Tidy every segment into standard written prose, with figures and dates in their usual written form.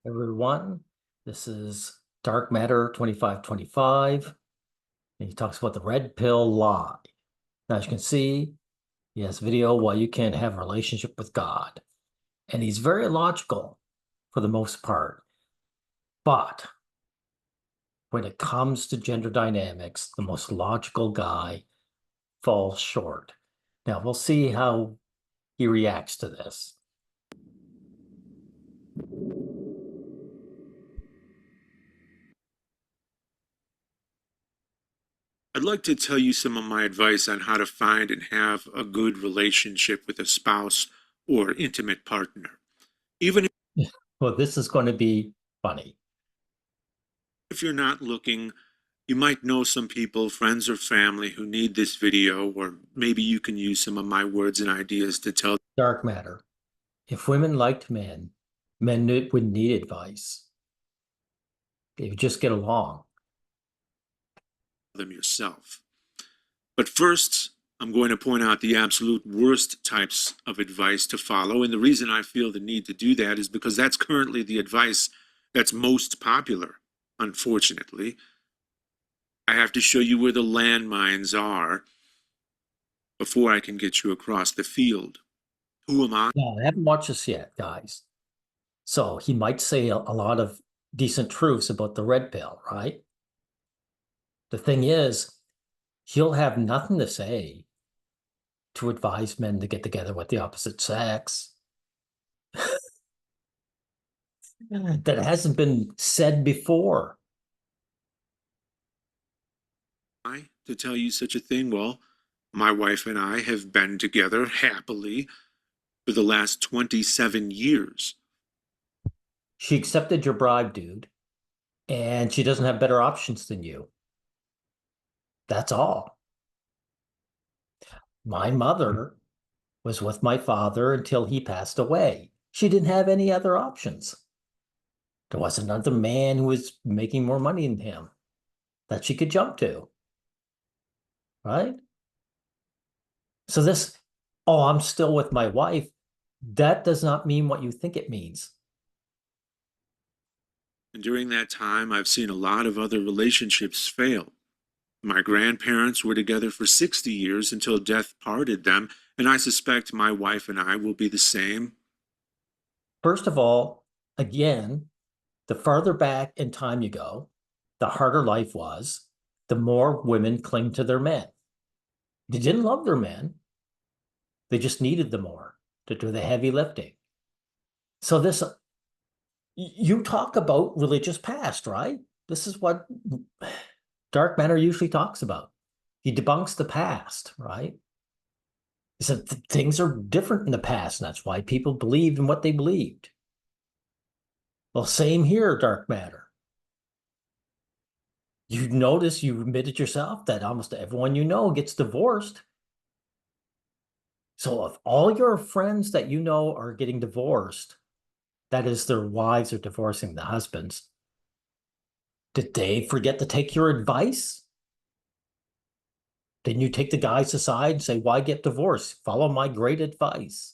Everyone, this is DarkMatter2525, and he talks about the red pill lie. Now, as you can see, he has video why you can't have a relationship with God. And he's very logical for the most part. But when it comes to gender dynamics, the most logical guy falls short. Now, we'll see how he reacts to this. I'd like to tell you some of my advice on how to find and have a good relationship with a spouse or intimate partner. Even Well, this is going to be funny. if you're not looking, you might know some people, friends or family, who need this video, or maybe you can use some of my words and ideas to tell Dark matter. If women liked men, men would need advice. They would just get along. them yourself. But first, I'm going to point out the absolute worst types of advice to follow. And the reason I feel the need to do that is because that's currently the advice that's most popular, unfortunately. I have to show you where the landmines are before I can get you across the field. Who am I? No, I haven't watched this yet, guys. So he might say a lot of decent truths about the red pill, right? The thing is, he'll have nothing to say to advise men to get together with the opposite sex. That hasn't been said before. To tell you such a thing? Well, my wife and I have been together happily for the last 27 years. She accepted your bribe, dude, and she doesn't have better options than you. That's all. My mother was with my father until he passed away. She didn't have any other options. There wasn't another man who was making more money than him that she could jump to. Right? So this, oh, I'm still with my wife, that does not mean what you think it means. And during that time, I've seen a lot of other relationships fail. My grandparents were together for 60 years until death parted them, and I suspect my wife and I will be the same. First of all, again, the farther back in time you go, the harder life was, the more women cling to their men. They didn't love their men. They just needed them more to do the heavy lifting. So this, you talk about religious past, right? This is what dark matter usually talks about. He debunks the past, right? He said things are different in the past, and that's why people believed in what they believed. Well, same here, dark matter. You notice, you admitted yourself that almost everyone you know gets divorced. So if all your friends that you know are getting divorced, that is, their wives are divorcing the husbands, did they forget to take your advice? Didn't you take the guys aside and say, why get divorced? Follow my great advice.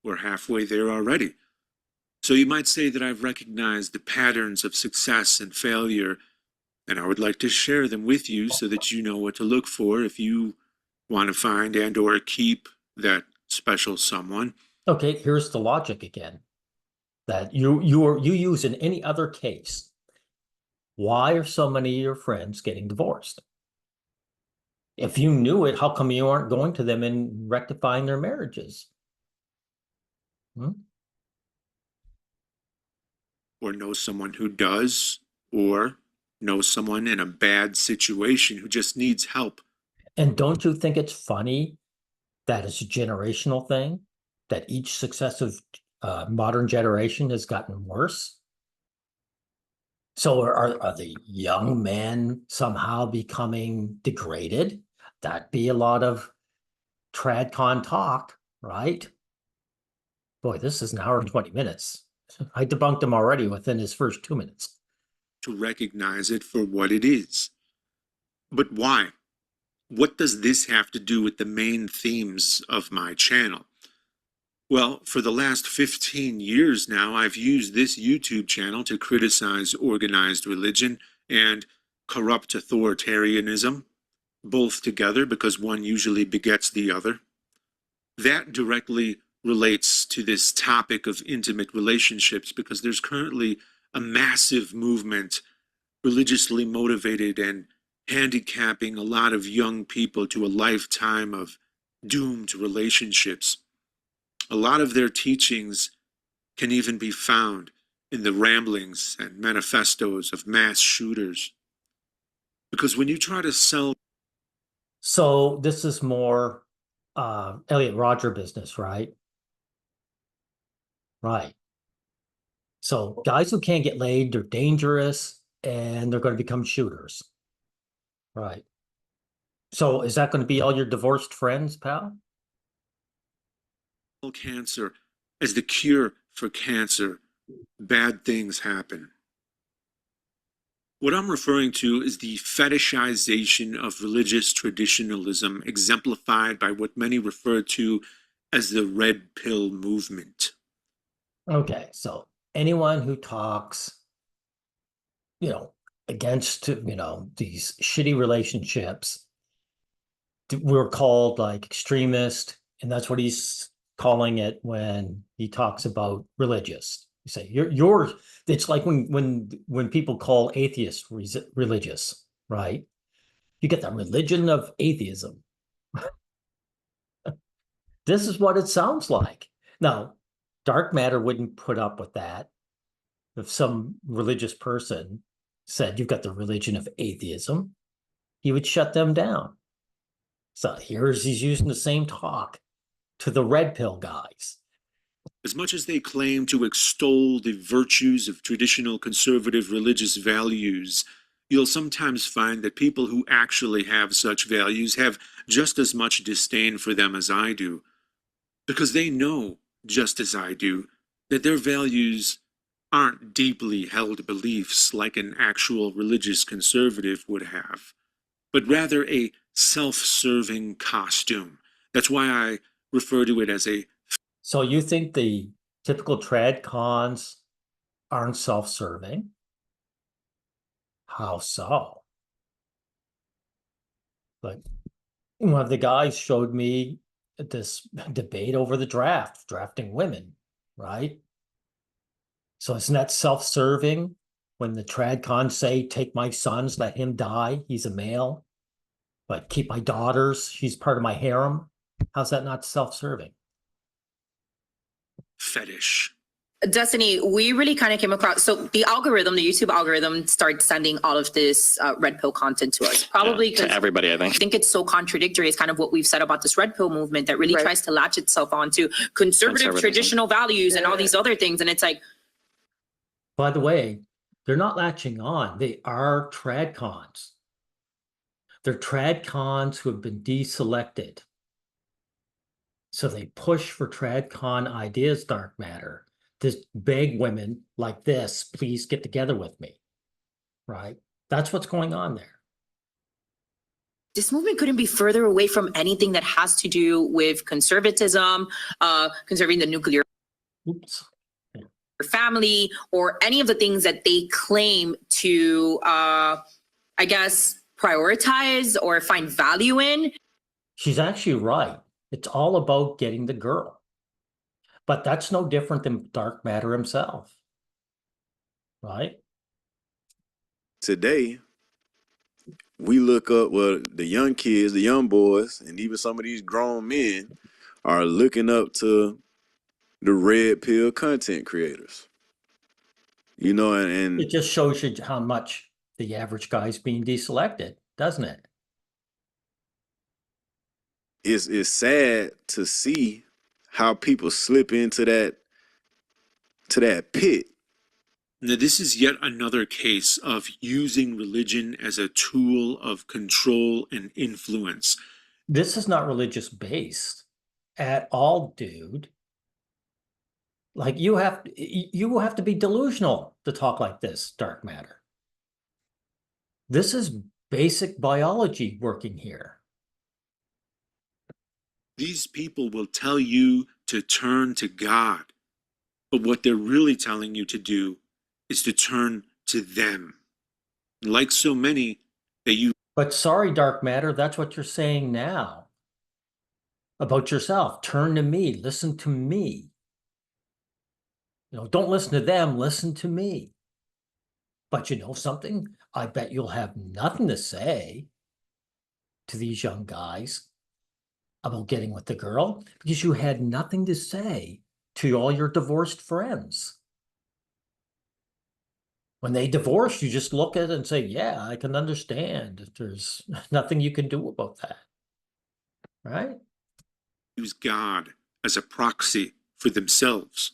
We're halfway there already. So you might say that I've recognized the patterns of success and failure, and I would like to share them with you so that you know what to look for if you want to find and or keep that special someone. Okay, here's the logic again that you use in any other case. Why are so many of your friends getting divorced? If you knew it, how come you aren't going to them and rectifying their marriages? Or know someone who does, or know someone in a bad situation who just needs help. And don't you think it's funny that it's a generational thing, that each successive modern generation has gotten worse? So are the young men somehow becoming degraded? That'd be a lot of tradcon talk, right? Boy, this is an hour and 20 minutes. I debunked him already within his first 2 minutes. To recognize it for what it is. But why? What does this have to do with the main themes of my channel? Well, for the last 15 years now, I've used this YouTube channel to criticize organized religion and corrupt authoritarianism, both together because one usually begets the other. That directly relates to this topic of intimate relationships because there's currently a massive movement religiously motivated and handicapping a lot of young people to a lifetime of doomed relationships. A lot of their teachings can even be found in the ramblings and manifestos of mass shooters. Because when you try to sell. So this is more Elliot Rodger business, right? Right. So guys who can't get laid, they're dangerous and they're going to become shooters. Right. So is that going to be all your divorced friends, pal? Cancer as the cure for cancer, bad things happen. What I'm referring to is the fetishization of religious traditionalism exemplified by what many refer to as the red pill movement. Okay, so anyone who talks, against, these shitty relationships, we're called like extremist, and that's what he's calling it when he talks about religious. You say you're it's like when people call atheists religious, right? You get the religion of atheism. This is what it sounds like. Now, dark matter wouldn't put up with that. If some religious person said you've got the religion of atheism, he would shut them down. So he's using the same talk to the red pill guys. As much as they claim to extol the virtues of traditional conservative religious values, you'll sometimes find that people who actually have such values have just as much disdain for them as I do, because they know, just as I do, that their values aren't deeply held beliefs like an actual religious conservative would have, but rather a self-serving costume. That's why I refer to it as a. So you think the typical trad cons aren't self-serving? How so? Like one of the guys showed me this debate over the drafting women, right? So isn't that self-serving when the trad cons say, take my sons, let him die, he's a male, but keep my daughters, she's part of my harem? How's that not self-serving? Fetish. Destiny, we really kind of came across, so the YouTube algorithm starts sending all of this red pill content to us, probably because to everybody, I think it's so contradictory. It's kind of what we've said about this red pill movement that really tries to latch itself onto conservative traditional values and all these other things. And it's like, by the way, they're not latching on. They are trad cons. They're trad cons who have been deselected. So they push for trad con ideas, dark matter. To beg women like this, please get together with me, right? That's what's going on there. This movement couldn't be further away from anything that has to do with conservatism, conserving the nuclear family, or any of the things that they claim to, I guess, prioritize or find value in. She's actually right. It's all about getting the girl. But that's no different than dark matter himself, right? Today, we look up what the young kids, the young boys, and even some of these grown men are looking up to the red pill content creators. And it just shows you how much the average guy's being deselected, doesn't it? It's sad to see how people slip into that pit. Now, this is yet another case of using religion as a tool of control and influence. This is not religious based at all, dude. Like you have to be delusional to talk like this, dark matter. This is basic biology working here. These people will tell you to turn to God. But what they're really telling you to do is to turn to them. Like so many, they use. But sorry, Dark Matter, that's what you're saying now about yourself. Turn to me, listen to me. Don't listen to them, listen to me. But you know something? I bet you'll have nothing to say to these young guys about getting with the girl because you had nothing to say to all your divorced friends. When they divorce, you just look at it and say, yeah, I can understand. There's nothing you can do about that. Right? Use God as a proxy for themselves.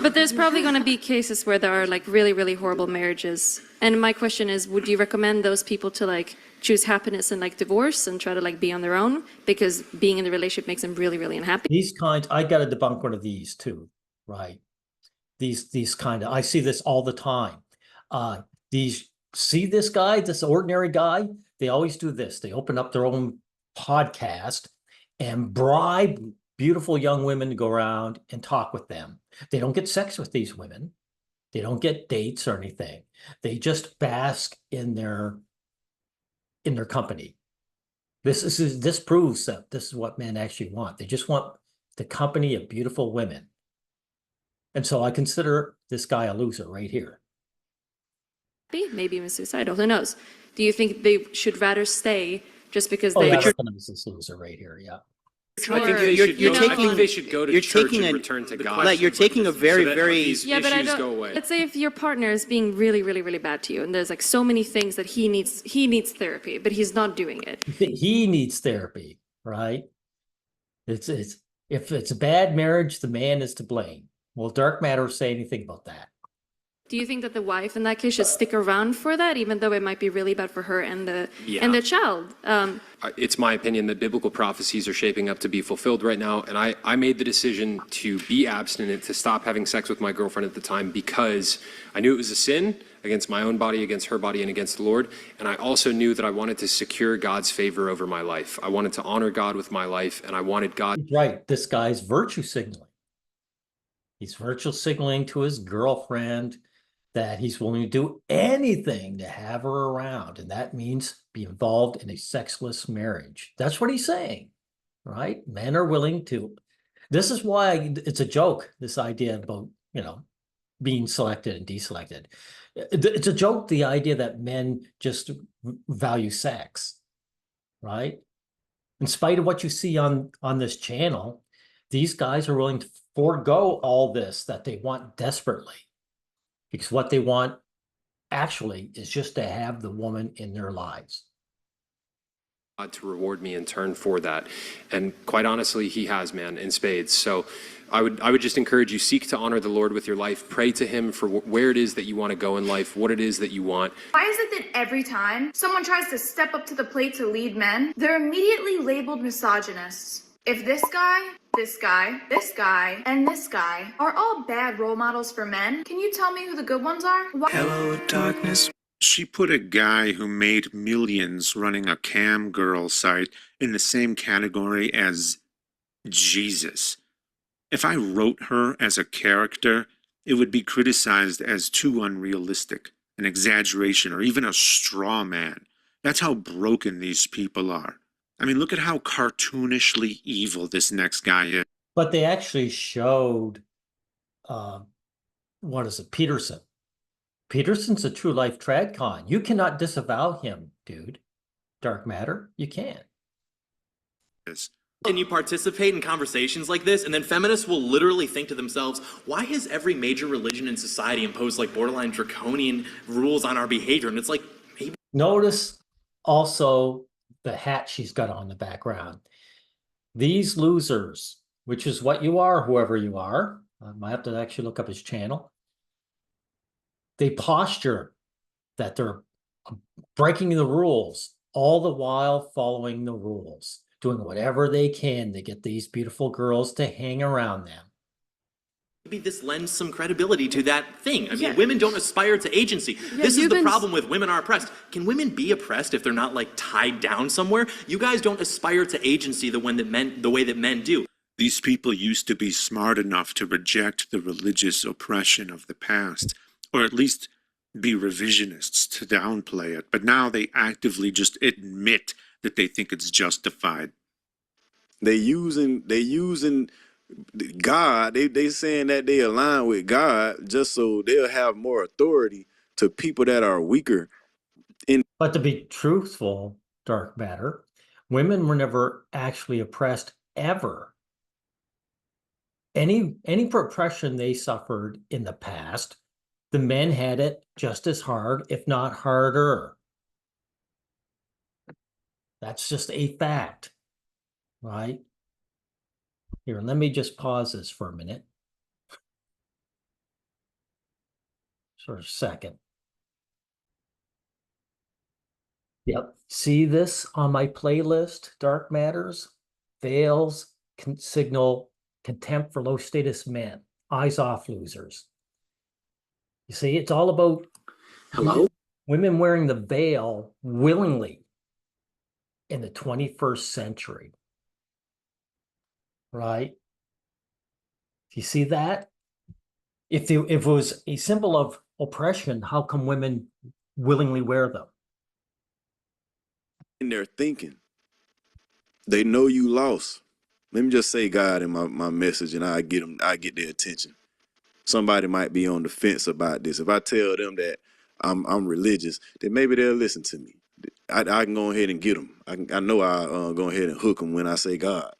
But there's probably going to be cases where there are like really, really horrible marriages. And my question is, would you recommend those people to like choose happiness and like divorce and try to like be on their own? Because being in the relationship makes them really, really unhappy. These kinds, I got to debunk one of these too, right? These kind of, I see this all the time. See this guy, this ordinary guy, they always do this. They open up their own podcast and bribe beautiful young women to go around and talk with them. They don't get sex with these women. They don't get dates or anything. They just bask in their company. This proves that this is what men actually want. They just want the company of beautiful women. And so I consider this guy a loser right here. Maybe even suicidal, who knows? Do you think they should rather stay just because Oh, they... yeah, I recognize this loser right here, yeah. I think they should go, I think they should go to church and a- return to God. Like, you're taking a very, very... Yeah, but I issues don't... go away. Let's say if your partner is being really, really, really bad to you, and there's like so many things that he needs therapy, but he's not doing it. He needs therapy, right? If it's a bad marriage, the man is to blame. Will Dark Matter say anything about that? Do you think that the wife in that case should stick around for that, even though it might be really bad for her and the child? It's my opinion that biblical prophecies are shaping up to be fulfilled right now, and I made the decision to be abstinent, to stop having sex with my girlfriend at the time because I knew it was a sin against my own body, against her body, and against the Lord, and I also knew that I wanted to secure God's favor over my life. I wanted to honor God with my life, and I wanted God... Right, this guy's virtue signaling. He's virtue signaling to his girlfriend that he's willing to do anything to have her around. And that means be involved in a sexless marriage. That's what he's saying, right? Men are willing to. This is why it's a joke, this idea about, being selected and deselected. It's a joke, the idea that men just value sex, right? In spite of what you see on this channel, these guys are willing to forego all this that they want desperately. Because what they want actually is just to have the woman in their lives. God to reward me in turn for that. And quite honestly, he has, man, in spades. So I would just encourage you, seek to honor the Lord with your life. Pray to him for where it is that you want to go in life, what it is that you want. Why is it that every time someone tries to step up to the plate to lead men, they're immediately labeled misogynists? If this guy, this guy, this guy, and this guy are all bad role models for men, can you tell me who the good ones are? Hello, darkness. She put a guy who made millions running a cam girl site in the same category as Jesus. If I wrote her as a character, it would be criticized as too unrealistic, an exaggeration, or even a straw man. That's how broken these people are. I mean, look at how cartoonishly evil this next guy is. But they actually showed, Peterson. Peterson's a true life tradcon. You cannot disavow him, dude. Dark Matter, you can't. And you participate in conversations like this, and then feminists will literally think to themselves, why has every major religion in society imposed like borderline draconian rules on our behavior? And it's like, maybe. Notice also the hat she's got on the background. These losers, which is what you are, whoever you are, I might have to actually look up his channel. They posture that they're breaking the rules, all the while following the rules, doing whatever they can to get these beautiful girls to hang around them. Maybe this lends some credibility to that thing. I mean, women don't aspire to agency. This is the problem with women are oppressed. Can women be oppressed if they're not like tied down somewhere? You guys don't aspire to agency the way that men do. These people used to be smart enough to reject the religious oppression of the past, or at least be revisionists to downplay it, but now they actively just admit that they think it's justified. They using God. They saying that they align with God just so they'll have more authority to people that are weaker. But to be truthful, dark matter, women were never actually oppressed ever. Any oppression they suffered in the past, the men had it just as hard, if not harder. That's just a fact, right? Here, let me just pause this for a minute. For a second. Yep. See this on my playlist, Dark Matters? Veils can signal contempt for low status men, eyes off losers. You see, it's all about women wearing the veil willingly in the 21st century. Right? You see that? If it was a symbol of oppression, how come women willingly wear them? In their thinking, they know you lost. Let me just say God in my message, and I get their attention. Somebody might be on the fence about this. If I tell them that I'm religious, then maybe they'll listen to me. I can go ahead and get them. I know I'll go ahead and hook them when I say God.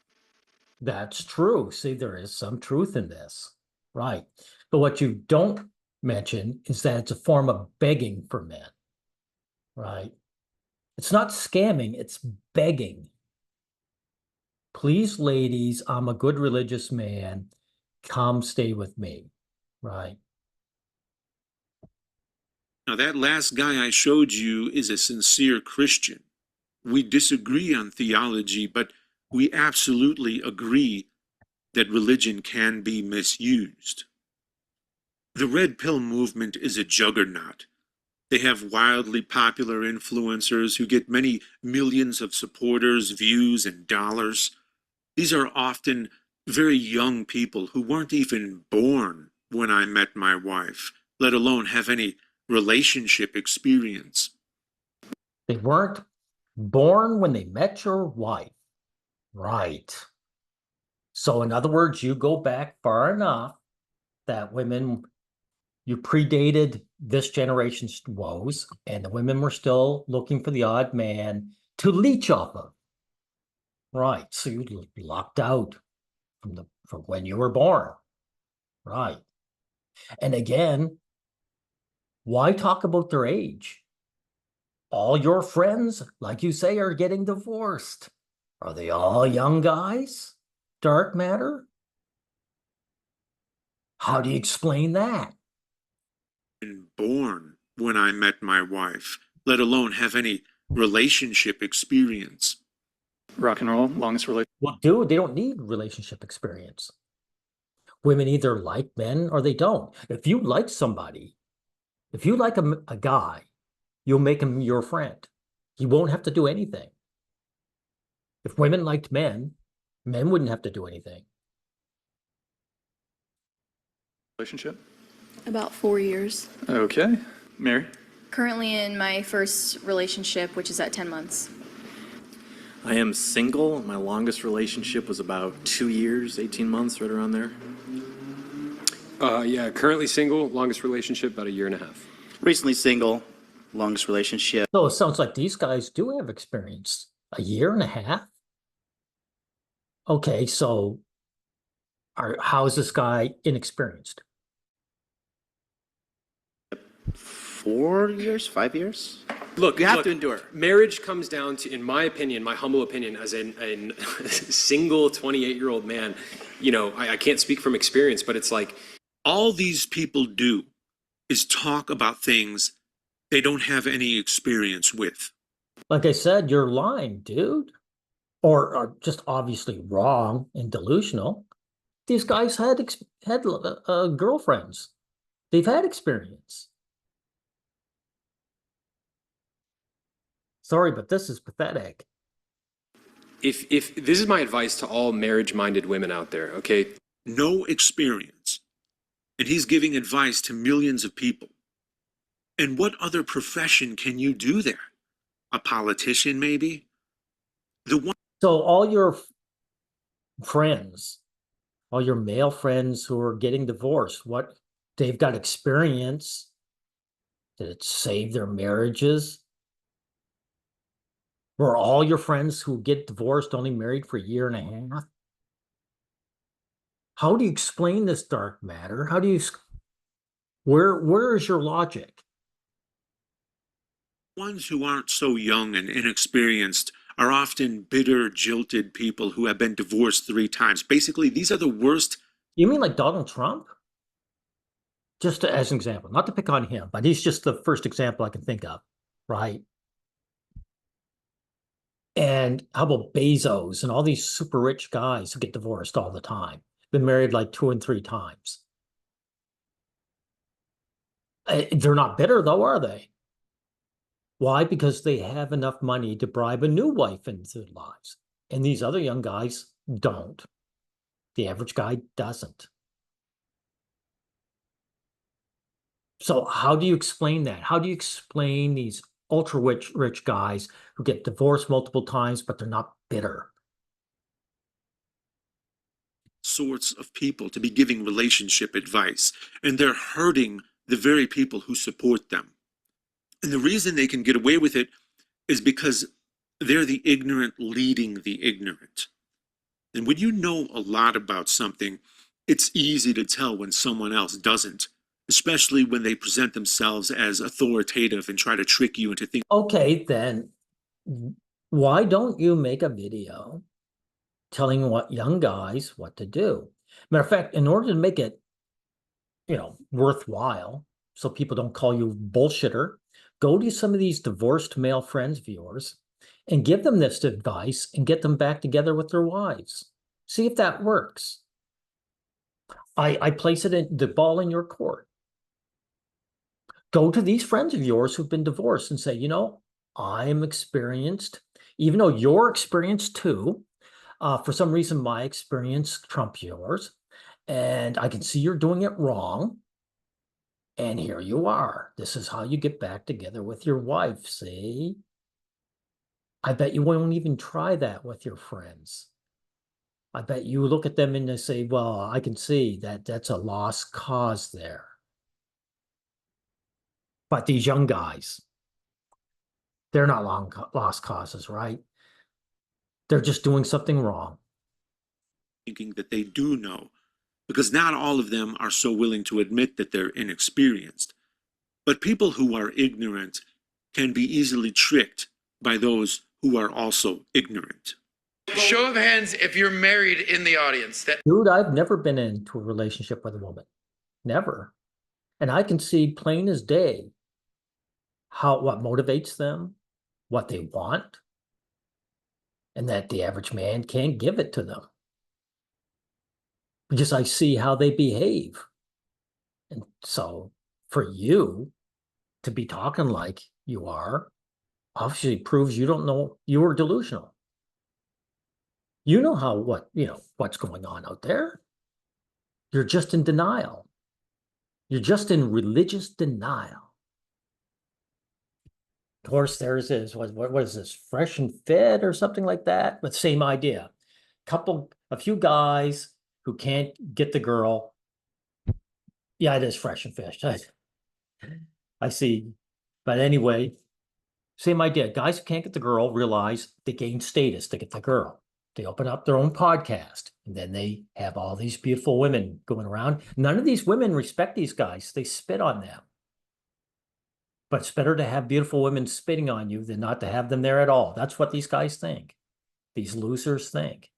That's true. See, there is some truth in this. Right. But what you don't mention is that it's a form of begging for men. Right. It's not scamming, it's begging. Please, ladies, I'm a good religious man. Come stay with me. Right. Now, that last guy I showed you is a sincere Christian. We disagree on theology, but we absolutely agree that religion can be misused. The red pill movement is a juggernaut. They have wildly popular influencers who get many millions of supporters, views, and dollars. These are often very young people who weren't even born when I met my wife, let alone have any relationship experience. They weren't born when they met your wife. Right. So in other words, you go back far enough that women, you predated this generation's woes, and the women were still looking for the odd man to leech off of. Right. So you locked out from when you were born. Right. And again, why talk about their age? All your friends, like you say, are getting divorced. Are they all young guys? Dark matter? How do you explain that? Born when I met my wife, let alone have any relationship experience. Rock and roll, longest relationship. Well, dude, they don't need relationship experience. Women either like men or they don't. If you like somebody, if you like a guy, you'll make him your friend. He won't have to do anything. If women liked men, men wouldn't have to do anything. Relationship? About 4 years. Okay. Mary? Currently in my first relationship, which is at 10 months. I am single. My longest relationship was about 2 years, 18 months, right around there. Yeah, currently single, longest relationship, about 1.5 years. Recently single, longest relationship. So it sounds like these guys do have experience. 1.5 years? Okay, so how is this guy inexperienced? 4 years, 5 years? Look, You have to endure. Marriage comes down to, in my opinion, my humble opinion, as a single 28-year-old man, you know, I can't speak from experience, but it's like, All these people do is talk about things they don't have any experience with. Like I said, you're lying, dude. Or just obviously wrong and delusional. These guys had girlfriends. They've had experience. Sorry, but this is pathetic. if this is my advice to all marriage-minded women out there, okay? No experience. And he's giving advice to millions of people. And what other profession can you do that? A politician, maybe? The one. So all your friends, all your male friends who are getting divorced, what they've got experience. Did it save their marriages? Were all your friends who get divorced only married for a year and a half? How do you explain this dark matter? How do you, where is your logic? Ones who aren't so young and inexperienced are often bitter, jilted people who have been divorced 3 times. Basically, these are the worst. You mean like Donald Trump? Just as an example, not to pick on him, but he's just the first example I can think of, right? And how about Bezos and all these super rich guys who get divorced all the time? Been married like 2 and 3 times. They're not bitter though, are they? Why? Because they have enough money to bribe a new wife into their lives. And these other young guys don't. The average guy doesn't. So how do you explain that? How do you explain these ultra rich guys who get divorced multiple times, but they're not bitter? Sorts of people to be giving relationship advice, and they're hurting the very people who support them. And the reason they can get away with it is because they're the ignorant leading the ignorant. And when you know a lot about something, it's easy to tell when someone else doesn't, especially when they present themselves as authoritative and try to trick you into thinking. Okay, then why don't you make a video telling what young guys what to do? Matter of fact, in order to make it, worthwhile, so people don't call you bullshitter, go to some of these divorced male friends of yours and give them this advice and get them back together with their wives. See if that works. I place it in the ball in your court. Go to these friends of yours who've been divorced and say, I'm experienced, even though you're experienced too. For some reason, my experience trumps yours, and I can see you're doing it wrong. And here you are. This is how you get back together with your wife, see? I bet you won't even try that with your friends. I bet you look at them and they say, well, I can see that that's a lost cause there. But these young guys, they're not lost causes, right? They're just doing something wrong. Thinking that they do know, because not all of them are so willing to admit that they're inexperienced. But people who are ignorant can be easily tricked by those who are also ignorant. Show of hands if you're married in the audience. Dude, I've never been into a relationship with a woman. Never. And I can see plain as day what motivates them, what they want, and that the average man can't give it to them. Because I see how they behave. And so for you to be talking like you are, obviously proves you don't know, you are delusional. You know what's going on out there. You're just in denial. You're just in religious denial. Of course, there's this, what is this, Fresh and Fit or something like that? But same idea. A few guys who can't get the girl. Yeah, it is Fresh and Fish. I see. But anyway, same idea. Guys who can't get the girl realize they gain status to get the girl. They open up their own podcast, and then they have all these beautiful women going around. None of these women respect these guys. They spit on them. But it's better to have beautiful women spitting on you than not to have them there at all. That's what these guys think. These losers think.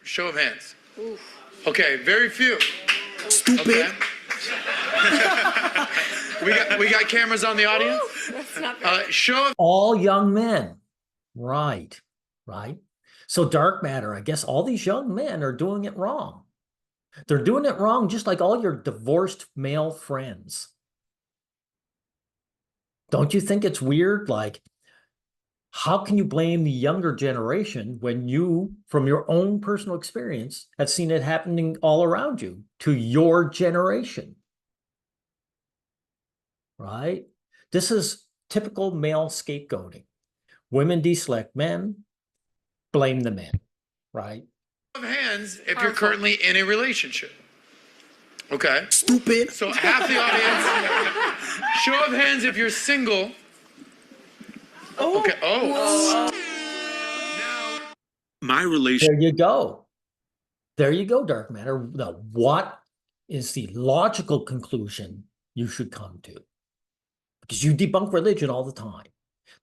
Show of hands. Okay, very few. Stupid. Okay. we got cameras on the audience. Show of all young men. Right. So dark matter, I guess all these young men are doing it wrong. They're doing it wrong just like all your divorced male friends. Don't you think it's weird? Like, How can you blame the younger generation when you, from your own personal experience, have seen it happening all around you to your generation? Right? This is typical male scapegoating. Women deselect men, blame the men, right? Show of hands if you're currently in a relationship. Okay. Stupid. So half the audience. Show of hands if you're single. Okay. Oh. Now, My relation There you go. There you go, Dark Matter. Now, what is the logical conclusion you should come to? Because you debunk religion all the time.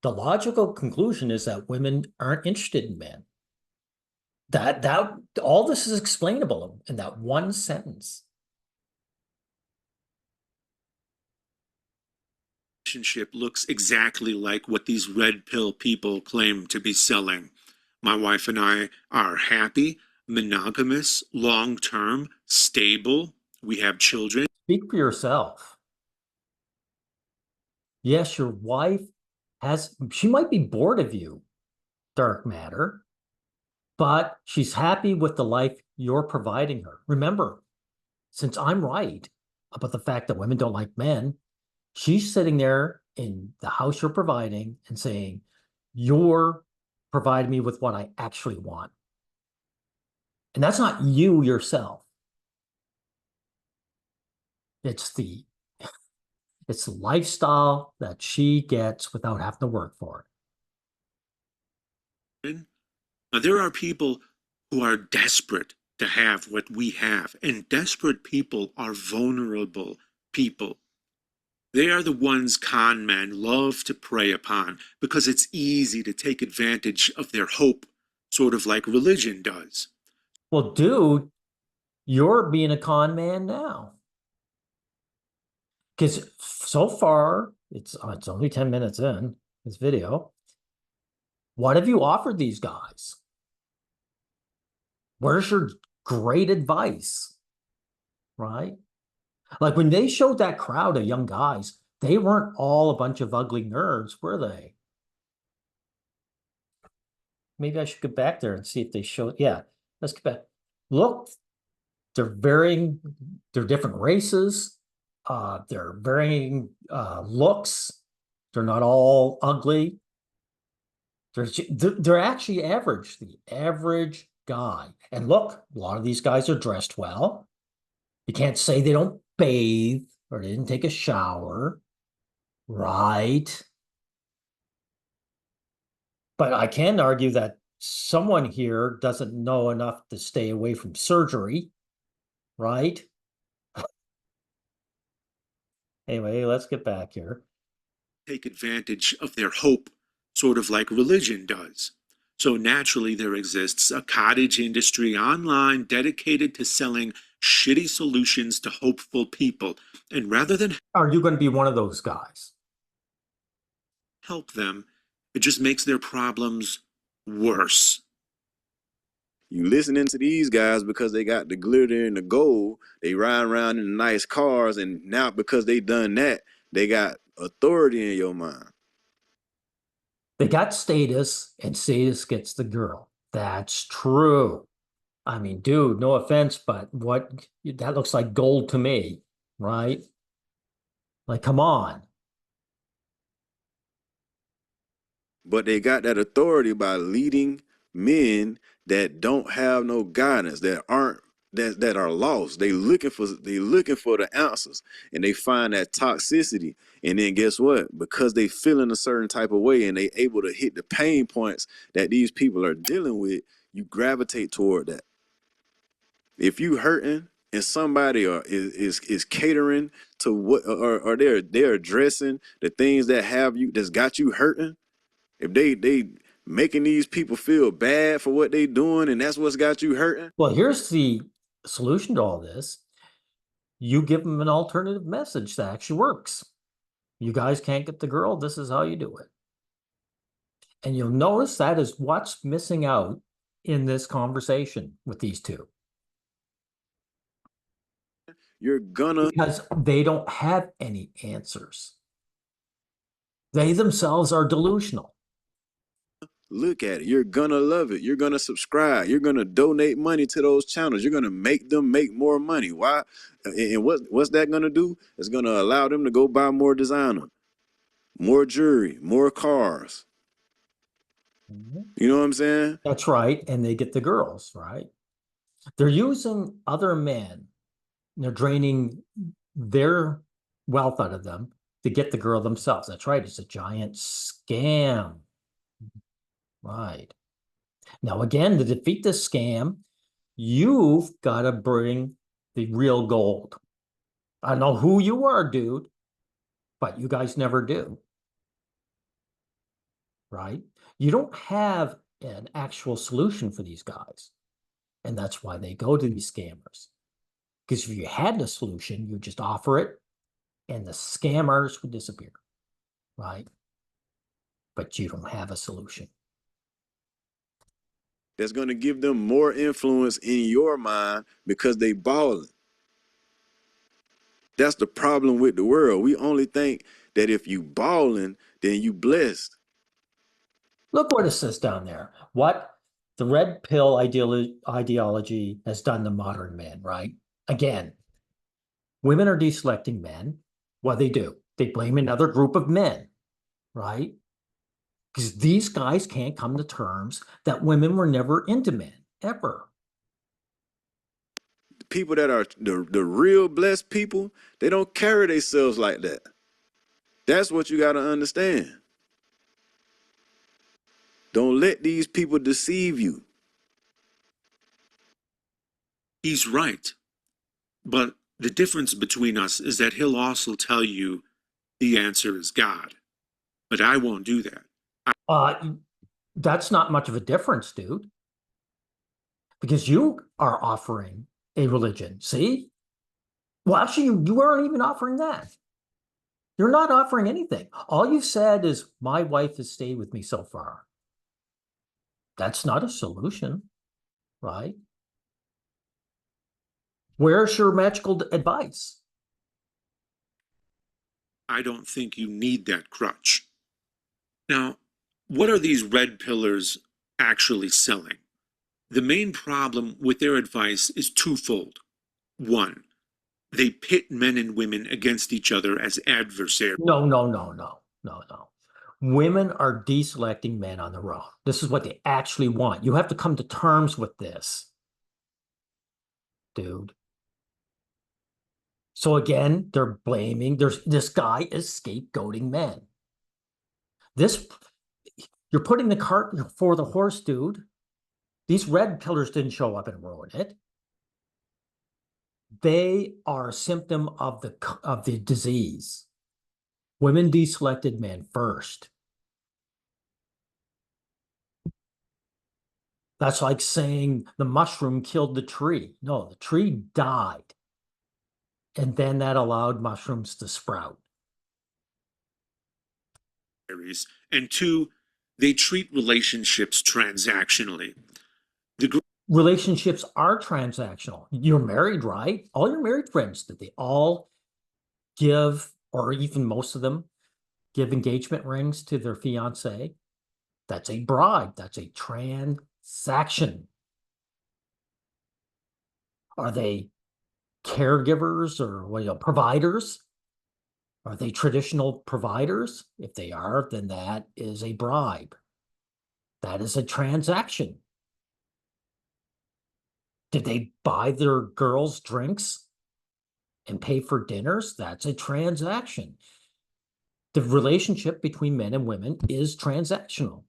The logical conclusion is that women aren't interested in men. That all this is explainable in that one sentence. relationship looks exactly like what these red pill people claim to be selling. My wife and I are happy, monogamous, long-term, stable. We have children. Speak for yourself. Yes, your wife she might be bored of you, Dark Matter, but she's happy with the life you're providing her. Remember, since I'm right about the fact that women don't like men, she's sitting there in the house you're providing and saying, you're providing me with what I actually want. And that's not you yourself. It's the lifestyle that she gets without having to work for it. Now, there are people who are desperate to have what we have, and desperate people are vulnerable people. They are the ones con men love to prey upon because it's easy to take advantage of their hope, sort of like religion does. Well, dude, you're being a con man now. Because so far, it's only 10 minutes in this video. What have you offered these guys? Where's your great advice? Right? Like when they showed that crowd of young guys, they weren't all a bunch of ugly nerds, were they? Maybe I should get back there and see if they show. Yeah, let's get back. Look, they're different races. They're varying looks. They're not all ugly. They're actually average, the average guy. And look, a lot of these guys are dressed well. You can't say they don't bathe or they didn't take a shower, right? But I can argue that someone here doesn't know enough to stay away from surgery, right? Anyway, let's get back here. Take advantage of their hope, sort of like religion does. So naturally, there exists a cottage industry online dedicated to selling shitty solutions to hopeful people. And rather than Are you going to be one of those guys? help them, it just makes their problems worse. You listening to these guys because they got the glitter and the gold. They ride around in nice cars, and now because they done that, they got authority in your mind. They got status, and status gets the girl. That's true. I mean, dude, no offense, but that looks like gold to me, right? Like, come on. But they got that authority by leading men that don't have no guidance, that are lost. They looking for the answers, and they find that toxicity. And then guess what? Because they feeling a certain type of way and they able to hit the pain points that these people are dealing with, you gravitate toward that. If you hurting and somebody is catering to what, or they're addressing the things that's got you hurting, if they making these people feel bad for what they doing and that's what's got you hurting. Well, here's the solution to all this. You give them an alternative message that actually works. You guys can't get the girl. This is how you do it. And you'll notice that is what's missing out in this conversation with these two. Because they don't have any answers. They themselves are delusional. Look at it. You're gonna love it. You're gonna subscribe. You're gonna donate money to those channels. You're gonna make them make more money. Why? And what's that gonna do? It's gonna allow them to go buy more designer, more jewelry, more cars. You know what I'm saying? That's right. And they get the girls, right? They're using other men. They're draining their wealth out of them to get the girl themselves. That's right. It's a giant scam. Right. Now, again, to defeat this scam, you've got to bring the real gold. I know who you are, dude, but you guys never do. Right? You don't have an actual solution for these guys. And that's why they go to these scammers. Because if you had the solution, you just offer it and the scammers would disappear. Right? But you don't have a solution. That's gonna give them more influence in your mind because they balling. That's the problem with the world. We only think that if you balling, then you blessed. Look what it says down there. What the red pill ideology has done to modern men, right? Again, women are deselecting men. What do? They blame another group of men, right? Because these guys can't come to terms that women were never into men, ever. People that are the real blessed people, they don't carry themselves like that. That's what you got to understand. Don't let these people deceive you. He's right. But the difference between us is that he'll also tell you the answer is God. But I won't do that. That's not much of a difference, dude. Because you are offering a religion. See? Well, actually, you aren't even offering that. You're not offering anything. All you've said is, my wife has stayed with me so far. That's not a solution, right? Where's your magical advice? I don't think you need that crutch. Now, what are these red pillars actually selling? The main problem with their advice is twofold. One, they pit men and women against each other as adversaries. No. Women are deselecting men on their own. This is what they actually want. You have to come to terms with this, dude. So again, they're blaming, this guy is scapegoating men. You're putting the cart before the horse, dude. These red pillars didn't show up and ruin it. They are a symptom of the disease. Women deselected men first. That's like saying the mushroom killed the tree. No, the tree died. And then that allowed mushrooms to sprout. And two, they treat relationships transactionally. Relationships are transactional. You're married, right? All your married friends, did they all give, or even most of them, give engagement rings to their fiance? That's a bribe. That's a transaction. Are they caregivers or providers? Are they traditional providers? If they are, then that is a bribe. That is a transaction. Did they buy their girls drinks and pay for dinners? That's a transaction. The relationship between men and women is transactional.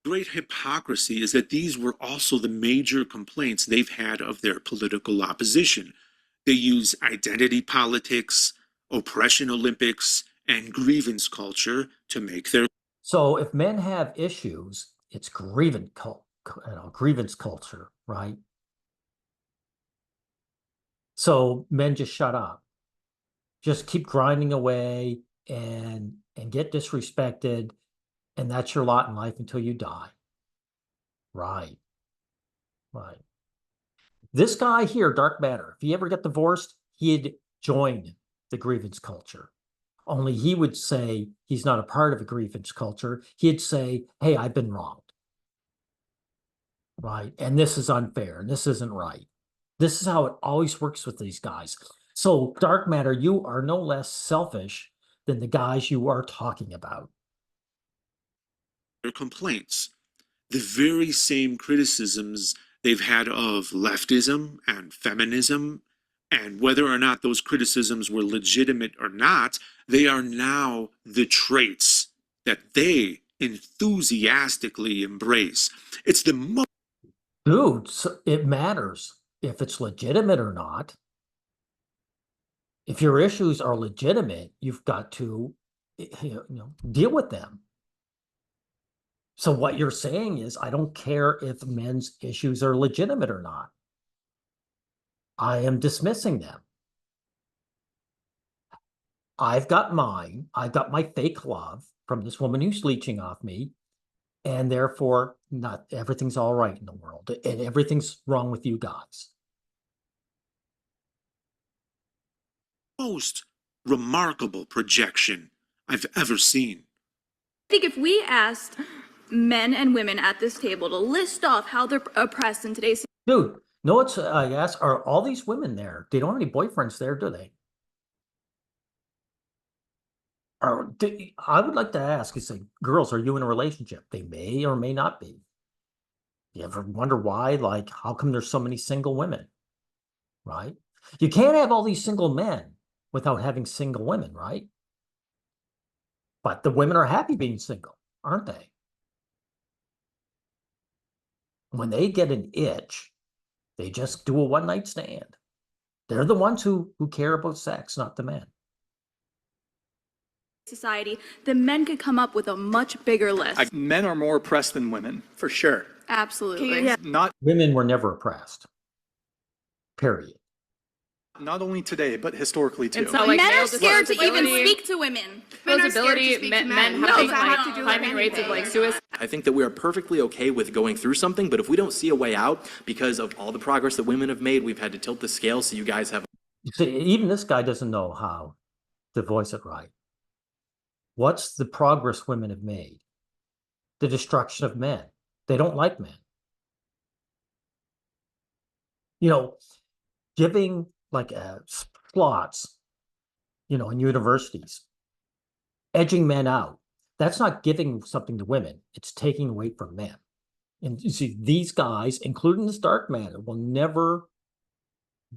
Great hypocrisy is that these were also the major complaints they've had of their political opposition. They use identity politics, oppression Olympics, and grievance culture to make their... So if men have issues, it's grievance culture, right? So men just shut up. Just keep grinding away and get disrespected, and that's your lot in life until you die. Right. This guy here, DarkMatter, if he ever got divorced, he'd join the grievance culture. Only he would say he's not a part of a grievance culture. He'd say, hey, I've been wronged. Right. And this is unfair. And this isn't right. This is how it always works with these guys. So, Dark Matter, you are no less selfish than the guys you are talking about. Their complaints, the very same criticisms they've had of leftism and feminism, and whether or not those criticisms were legitimate or not, they are now the traits that they enthusiastically embrace. It's the most. Dude, it matters if it's legitimate or not. If your issues are legitimate, you've got to, deal with them. So what you're saying is, I don't care if men's issues are legitimate or not. I am dismissing them. I've got mine. I've got my fake love from this woman who's leeching off me. And therefore, not everything's all right in the world. And everything's wrong with you guys. Most remarkable projection I've ever seen. I think if we asked men and women at this table to list off how they're oppressed in today's. Dude, no, it's, I ask, are all these women there? They don't have any boyfriends there, do they? I would like to ask, you say, girls, are you in a relationship? They may or may not be. You ever wonder why? Like, how come there's so many single women? Right? You can't have all these single men without having single women, right? But the women are happy being single, aren't they? When they get an itch, they just do a one-night stand. They're the ones who care about sex, not the men. Society, the men could come up with a much bigger list. Men are more oppressed than women, for sure. Absolutely. Yeah. Not Women were never oppressed. Period. not only today, but historically too. It's not like Men male are scared to even disability- speak to women. disability, men having like climbing rates of like suicide. I think that we are perfectly okay with going through something, but if we don't see a way out because of all the progress that women have made, we've had to tilt the scale so you guys have. You see, even this guy doesn't know how to voice it right. What's the progress women have made? The destruction of men. They don't like men. Giving like slots, in universities, edging men out. That's not giving something to women. It's taking away from men. And you see, these guys, including this Dark Matter, will never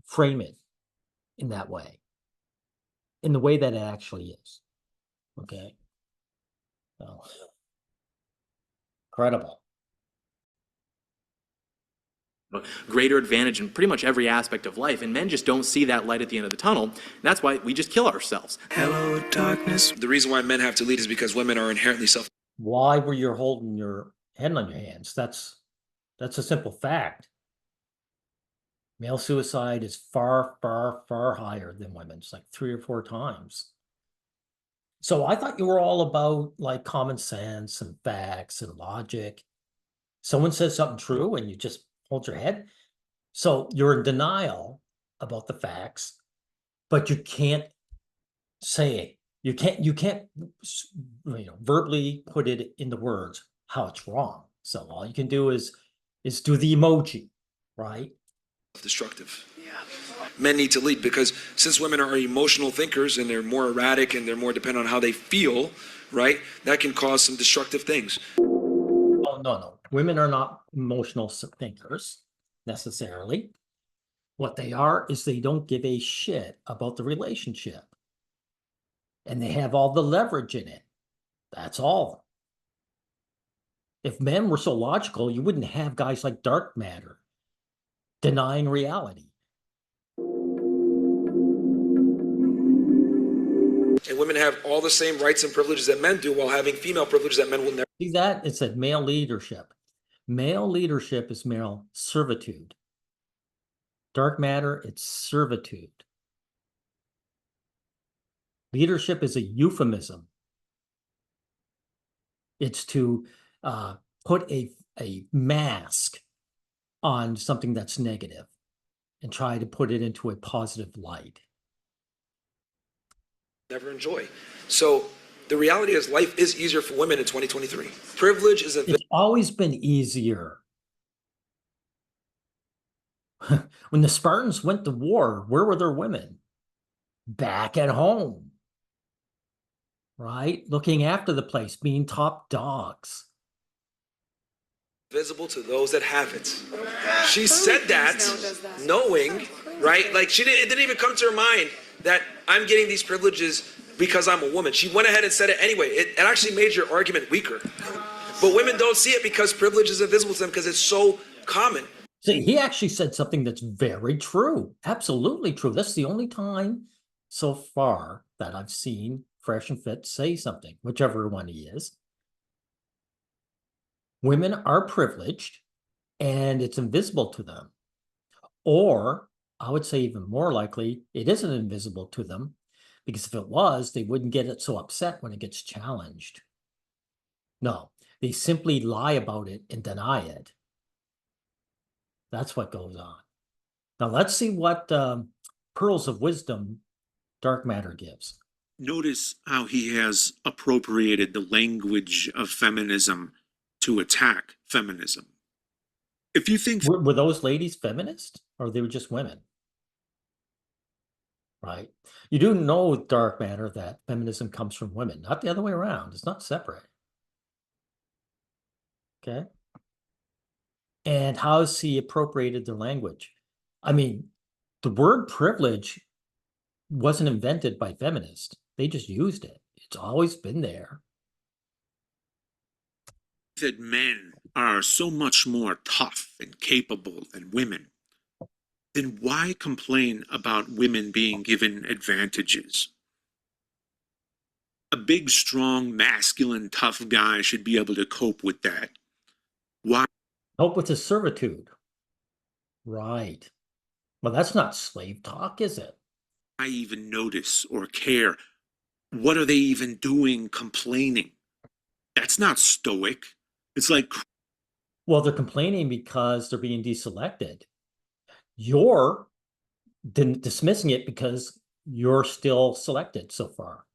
frame it in that way, in the way that it actually is. Okay. Oh. Incredible. Greater advantage in pretty much every aspect of life, and men just don't see that light at the end of the tunnel. And that's why we just kill ourselves. Hello, darkness. The reason why men have to lead is because women are inherently Why were you holding your head on your hands? That's a simple fact. Male suicide is far, far, far higher than women's, like 3 or 4 times. So I thought you were all about like common sense and facts and logic. Someone says something true and you just hold your head. So you're in denial about the facts, but you can't say it. You can't verbally put it into words how it's wrong. So all you can do is do the emoji, right? destructive. Men need to lead because since women are emotional thinkers and they're more erratic and they're more dependent on how they feel, right? That can cause some destructive things. Oh, no. Women are not emotional thinkers necessarily. What they are is they don't give a shit about the relationship. And they have all the leverage in it. That's all. If men were so logical, you wouldn't have guys like Dark Matter denying reality. And women have all the same rights and privileges that men do while having female privileges that men will never. See that? It's a male leadership. Male leadership is male servitude. Dark Matter, it's servitude. Leadership is a euphemism. It's to put a mask on something that's negative and try to put it into a positive light. never enjoy. So the reality is life is easier for women in 2023. Privilege is a It's always been easier. When the Spartans went to war, where were their women? Back at home, right? Looking after the place, being top dogs. visible to those that have it. She said that knowing, right? Like it didn't even come to her mind that I'm getting these privileges because I'm a woman. She went ahead and said it anyway. It actually made your argument weaker. But women don't see it because privilege is invisible to them because it's so common. See, he actually said something that's very true. Absolutely true. That's the only time so far that I've seen Fresh and Fit say something, whichever one he is. Women are privileged and it's invisible to them. Or I would say even more likely, it isn't invisible to them because if it was, they wouldn't get it so upset when it gets challenged. No, they simply lie about it and deny it. That's what goes on. Now let's see what pearls of wisdom Dark Matter gives. Notice how he has appropriated the language of feminism to attack feminism. If you think were those ladies feminist or they were just women? Right. You do know, Dark Matter, that feminism comes from women, not the other way around. It's not separate. Okay. And how has he appropriated their language? I mean, the word privilege wasn't invented by feminists. They just used it. It's always been there. that men are so much more tough and capable than women, then why complain about women being given advantages? A big, strong, masculine, tough guy should be able to cope with that. Why? Cope with his servitude. Right. Well, that's not slave talk, is it? I even notice or care? What are they even doing complaining? That's not stoic. It's like, well, they're complaining because they're being deselected. You're dismissing it because you're still selected so far.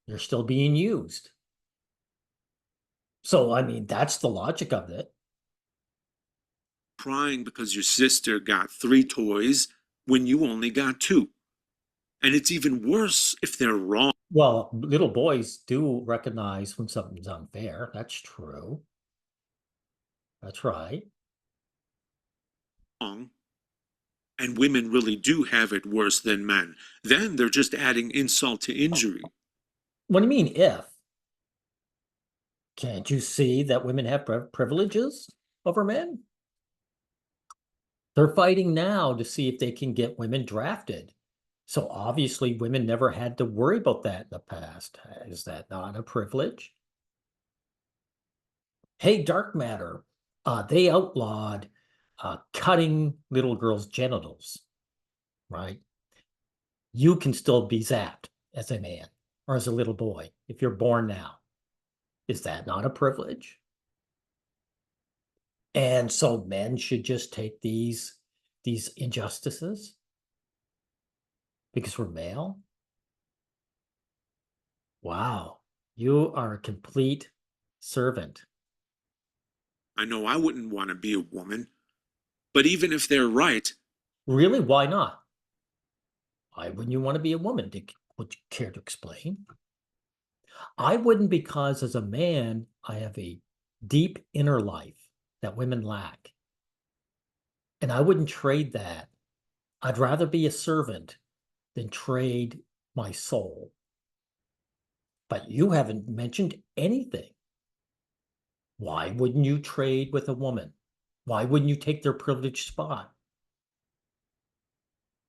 You're still being used. So, I mean, that's the logic of it. crying because your sister got 3 toys when you only got 2. And it's even worse if they're wrong. Well, little boys do recognize when something's unfair. That's true. That's right. And women really do have it worse than men. Then they're just adding insult to injury. What do you mean if? Can't you see that women have privileges over men? They're fighting now to see if they can get women drafted. So obviously women never had to worry about that in the past. Is that not a privilege? Hey, Dark Matter, they outlawed cutting little girls' genitals, right? You can still be zapped as a man or as a little boy if you're born now. Is that not a privilege? And so men should just take these injustices because we're male? Wow, you are a complete servant. I know I wouldn't want to be a woman, but even if they're right. Really? Why not? Why wouldn't you want to be a woman? Would you care to explain? I wouldn't because as a man, I have a deep inner life that women lack. And I wouldn't trade that. I'd rather be a servant than trade my soul. But you haven't mentioned anything. Why wouldn't you trade with a woman? Why wouldn't you take their privileged spot?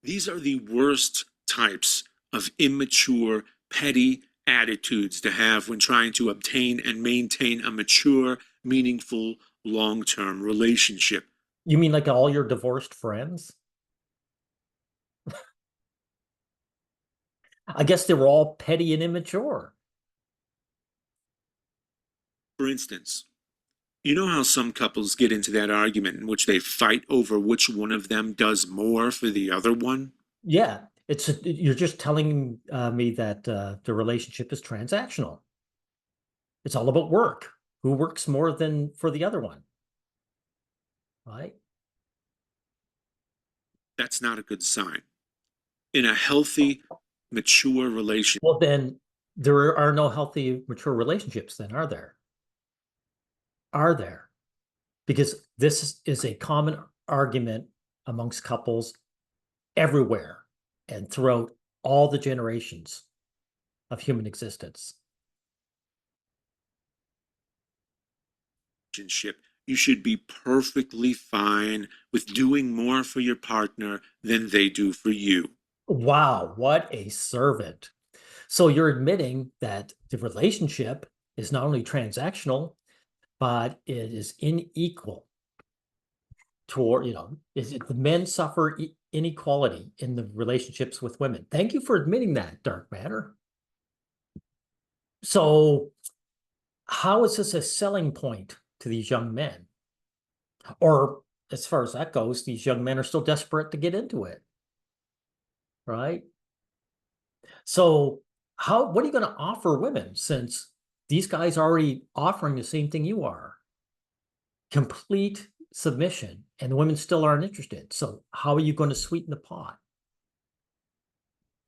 These are the worst types of immature, petty attitudes to have when trying to obtain and maintain a mature, meaningful, long-term relationship. You mean like all your divorced friends? I guess they were all petty and immature. For instance, you know how some couples get into that argument in which they fight over which one of them does more for the other one? Yeah. You're just telling me that the relationship is transactional. It's all about work. Who works more than for the other one, right? That's not a good sign. In a healthy, mature relationship, Well, then there are no healthy, mature relationships then, are there? Are there? Because this is a common argument amongst couples everywhere and throughout all the generations of human existence. you should be perfectly fine with doing more for your partner than they do for you. Wow, what a servant. So you're admitting that the relationship is not only transactional, but it is unequal toward, the men suffer inequality in the relationships with women. Thank you for admitting that, Dark Matter. So how is this a selling point to these young men? Or as far as that goes, these young men are still desperate to get into it, right? So what are you going to offer women, since these guys are already offering the same thing you are? Complete submission, and the women still aren't interested. So how are you going to sweeten the pot?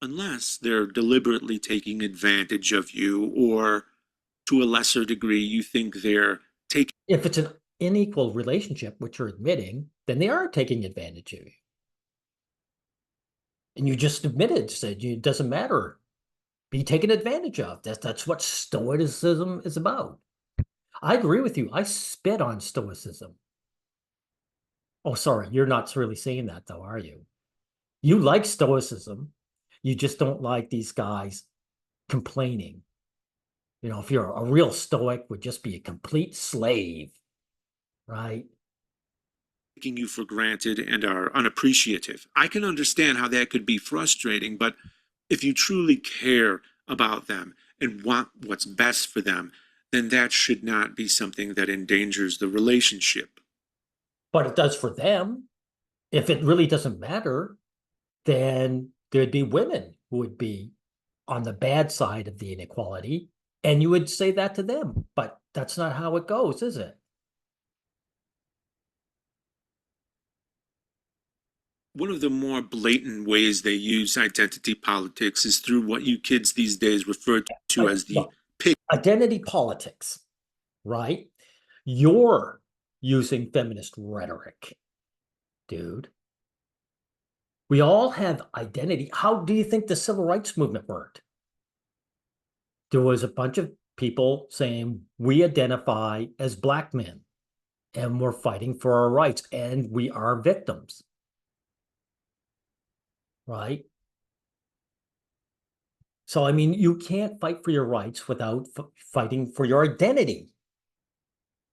Unless they're deliberately taking advantage of you, or to a lesser degree, you think they're taking. If it's an unequal relationship, which you're admitting, then they are taking advantage of you. And you just admitted, said it doesn't matter. Be taken advantage of. That's what stoicism is about. I agree with you. I spit on stoicism. Oh, sorry. You're not really saying that, though, are you? You like stoicism. You just don't like these guys complaining. If you're a real stoic, would just be a complete slave, right? Taking you for granted and are unappreciative. I can understand how that could be frustrating, but if you truly care about them and want what's best for them, then that should not be something that endangers the relationship. But it does for them. If it really doesn't matter, then there'd be women who would be on the bad side of the inequality, and you would say that to them. But that's not how it goes, is it? One of the more blatant ways they use identity politics is through what you kids these days refer to as the identity politics, right? You're using feminist rhetoric, dude. We all have identity. How do you think the civil rights movement worked? There was a bunch of people saying, we identify as Black men and we're fighting for our rights and we are victims, right? So, I mean, you can't fight for your rights without fighting for your identity,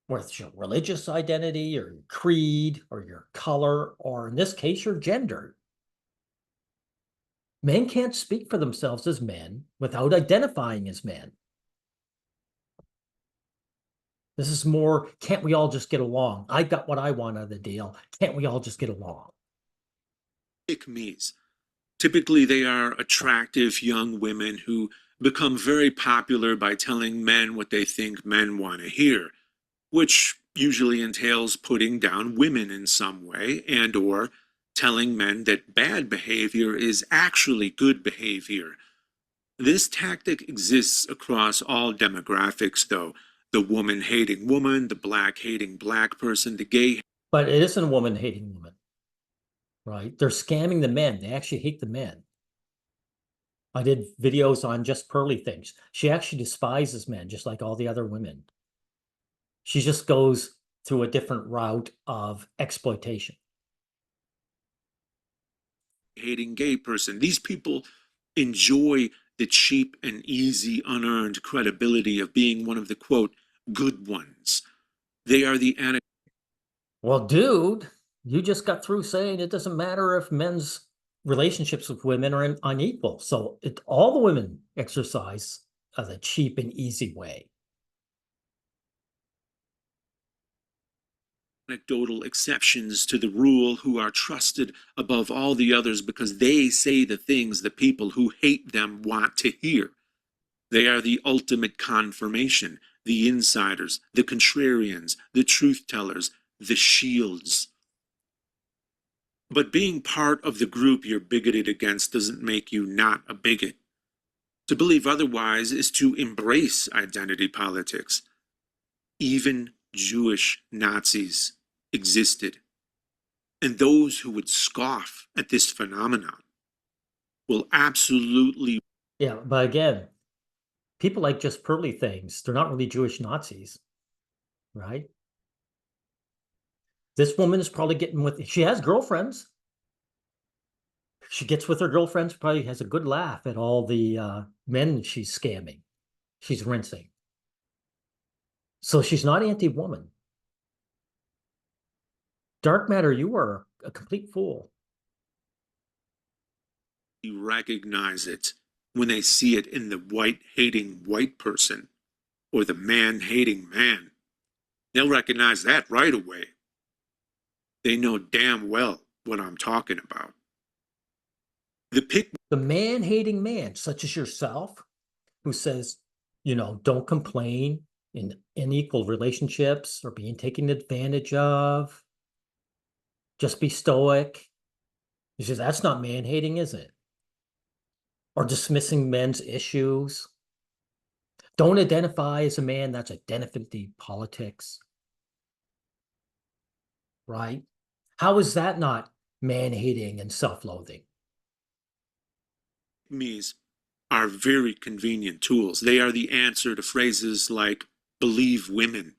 whether it's your religious identity or your creed or your color, or in this case, your gender. Men can't speak for themselves as men without identifying as men. This is more, can't we all just get along? I got what I want out of the deal. Can't we all just get along? pick-me's. Typically, they are attractive young women who become very popular by telling men what they think men want to hear, which usually entails putting down women in some way and or telling men that bad behavior is actually good behavior. This tactic exists across all demographics, though. The woman hating woman, the black hating black person, the gay. But it isn't a woman hating woman, right? They're scamming the men. They actually hate the men. I did videos on just Pearly things. She actually despises men, just like all the other women. She just goes through a different route of exploitation. Hating gay person. These people enjoy the cheap and easy unearned credibility of being one of the quote good ones. They are the Well, dude, you just got through saying it doesn't matter if men's relationships with women are unequal. So all the women exercise the cheap and easy way. anecdotal exceptions to the rule who are trusted above all the others because they say the things the people who hate them want to hear. They are the ultimate confirmation, the insiders, the contrarians, the truth tellers, the shields. But being part of the group you're bigoted against doesn't make you not a bigot. To believe otherwise is to embrace identity politics. Even Jewish Nazis existed. And those who would scoff at this phenomenon will absolutely... Yeah, but again, people like just pearly things. They're not really Jewish Nazis, right? This woman is probably getting with, she has girlfriends. She gets with her girlfriends, probably has a good laugh at all the men she's scamming. She's rinsing. So she's not anti-woman. Dark Matter, you are a complete fool. recognize it when they see it in the white-hating white person or the man-hating man. They'll recognize that right away. They know damn well what I'm talking about. The man-hating man, such as yourself, who says, you know, don't complain in unequal relationships or being taken advantage of. Just be stoic. He says, that's not man-hating, is it? Or dismissing men's issues. Don't identify as a man, that's identity politics. Right? How is that not man-hating and self-loathing? Me's are very convenient tools. They are the answer to phrases like believe women.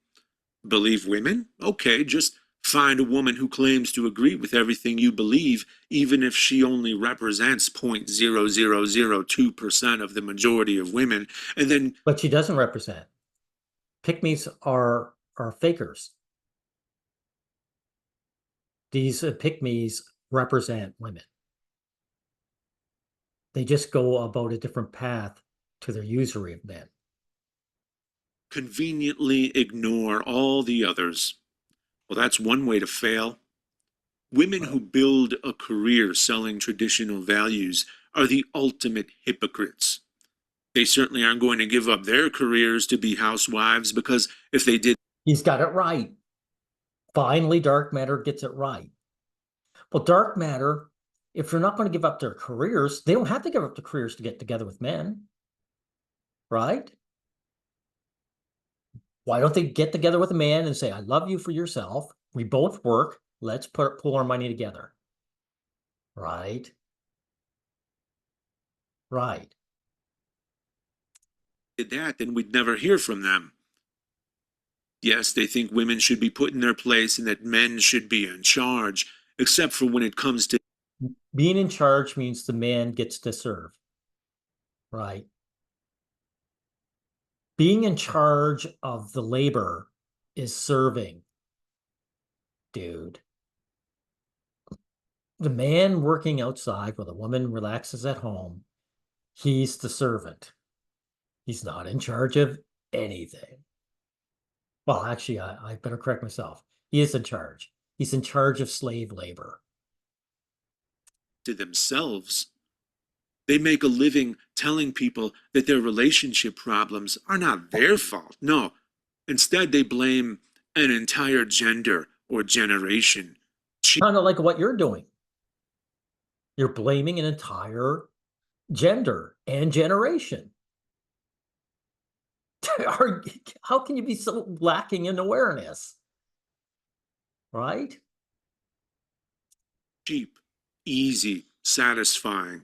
Believe women? Okay, just find a woman who claims to agree with everything you believe, even if she only represents 0.0002% of the majority of women, and then... But she doesn't represent. Pick-me's are fakers. These pick-me's represent women. They just go about a different path to their usury of men. Conveniently ignore all the others. Well, that's one way to fail. Women who build a career selling traditional values are the ultimate hypocrites. They certainly aren't going to give up their careers to be housewives, because if they did... He's got it right. Finally, Dark Matter gets it right. Well, Dark Matter, if they're not going to give up their careers, they don't have to give up their careers to get together with men. Right? Why don't they get together with a man and say, I love you for yourself. We both work. Let's pool our money together. Right? Right. Did that, then we'd never hear from them. Yes, they think women should be put in their place and that men should be in charge, except for when it comes to... Being in charge means the man gets to serve. Right? Being in charge of the labor is serving, dude. The man working outside while the woman relaxes at home, he's the servant. He's not in charge of anything. Well, actually, I better correct myself. He is in charge. He's in charge of slave labor. To themselves. They make a living telling people that their relationship problems are not their fault. No, instead they blame an entire gender or generation. Kind of like what you're doing. You're blaming an entire gender and generation. How can you be so lacking in awareness? Right? Cheap, easy, satisfying,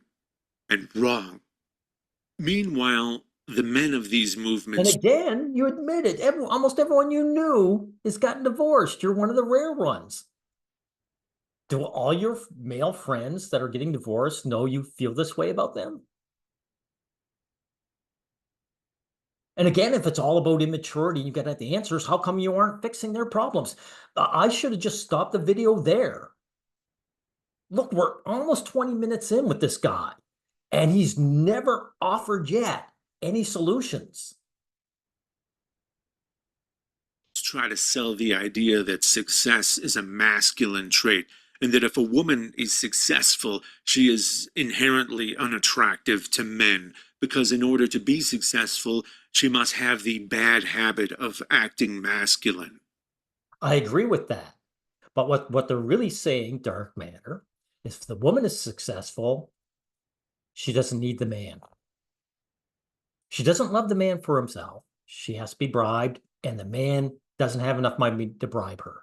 and wrong. Meanwhile, the men of these movements... And again, you admit it. Almost everyone you knew has gotten divorced. You're one of the rare ones. Do all your male friends that are getting divorced know you feel this way about them? And again, if it's all about immaturity, you get at the answers, how come you aren't fixing their problems? I should have just stopped the video there. Look, we're almost 20 minutes in with this guy, and he's never offered yet any solutions. try to sell the idea that success is a masculine trait, and that if a woman is successful, she is inherently unattractive to men, because in order to be successful, she must have the bad habit of acting masculine. I agree with that. But what they're really saying, dark matter, is if the woman is successful, she doesn't need the man. She doesn't love the man for himself. She has to be bribed, and the man doesn't have enough money to bribe her.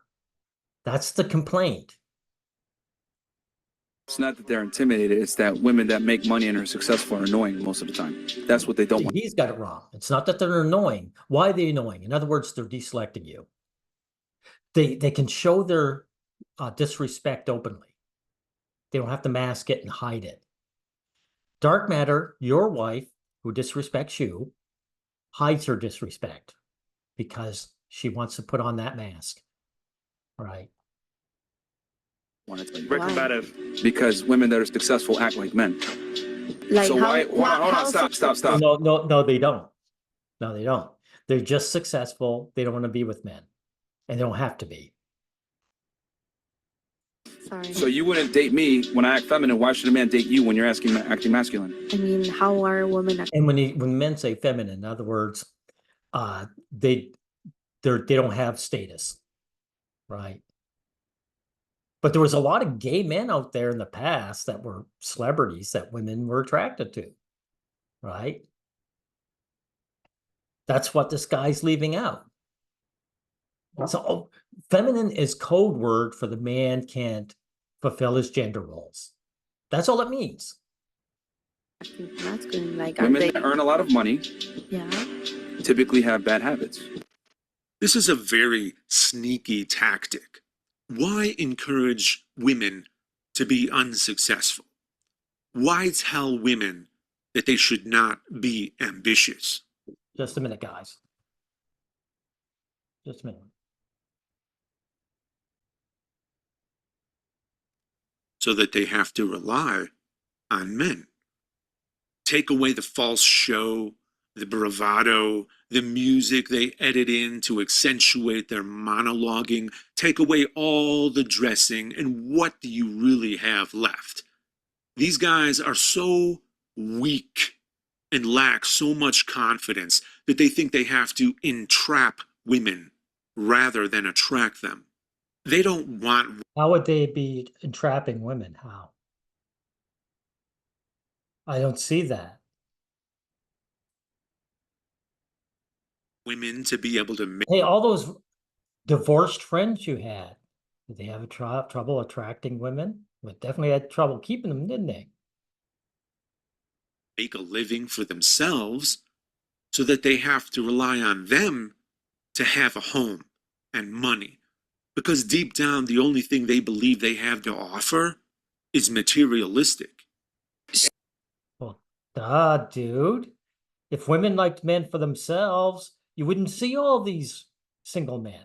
That's the complaint. It's not that they're intimidated, it's that women that make money and are successful are annoying most of the time. That's what they don't want. He's got it wrong. It's not that they're annoying. Why are they annoying? In other words, they're deselecting you. They can show their disrespect openly. They don't have to mask it and hide it. Dark matter, your wife who disrespects you, hides her disrespect because she wants to put on that mask. Right. Very combative because women that are successful act like men. Like so why hold on, stop. No, they don't. No, they don't. They're just successful. They don't want to be with men. And they don't have to be. Sorry. So you wouldn't date me when I act feminine. Why should a man date you when you're acting masculine? I mean, how are women? And when men say feminine, in other words, they don't have status, right? But there was a lot of gay men out there in the past that were celebrities that women were attracted to, right? That's what this guy's leaving out. So feminine is code word for the man can't fulfill his gender roles. That's all it means. Masculine, like women that earn a lot of money, yeah, typically have bad habits. This is a very sneaky tactic. Why encourage women to be unsuccessful? Why tell women that they should not be ambitious? Just a minute, guys. Just a minute. So that they have to rely on men. Take away the false show, the bravado, the music they edit in to accentuate their monologuing. Take away all the dressing, and what do you really have left? These guys are so weak and lack so much confidence that they think they have to entrap women rather than attract them. They don't want... How would they be entrapping women? How? I don't see that. Women to be able to make... Hey, all those divorced friends you had, did they have trouble attracting women? Well, definitely had trouble keeping them, didn't they? Make a living for themselves so that they have to rely on them to have a home and money. Because deep down, the only thing they believe they have to offer is materialistic. Well, duh, dude. If women liked men for themselves, you wouldn't see all these single men.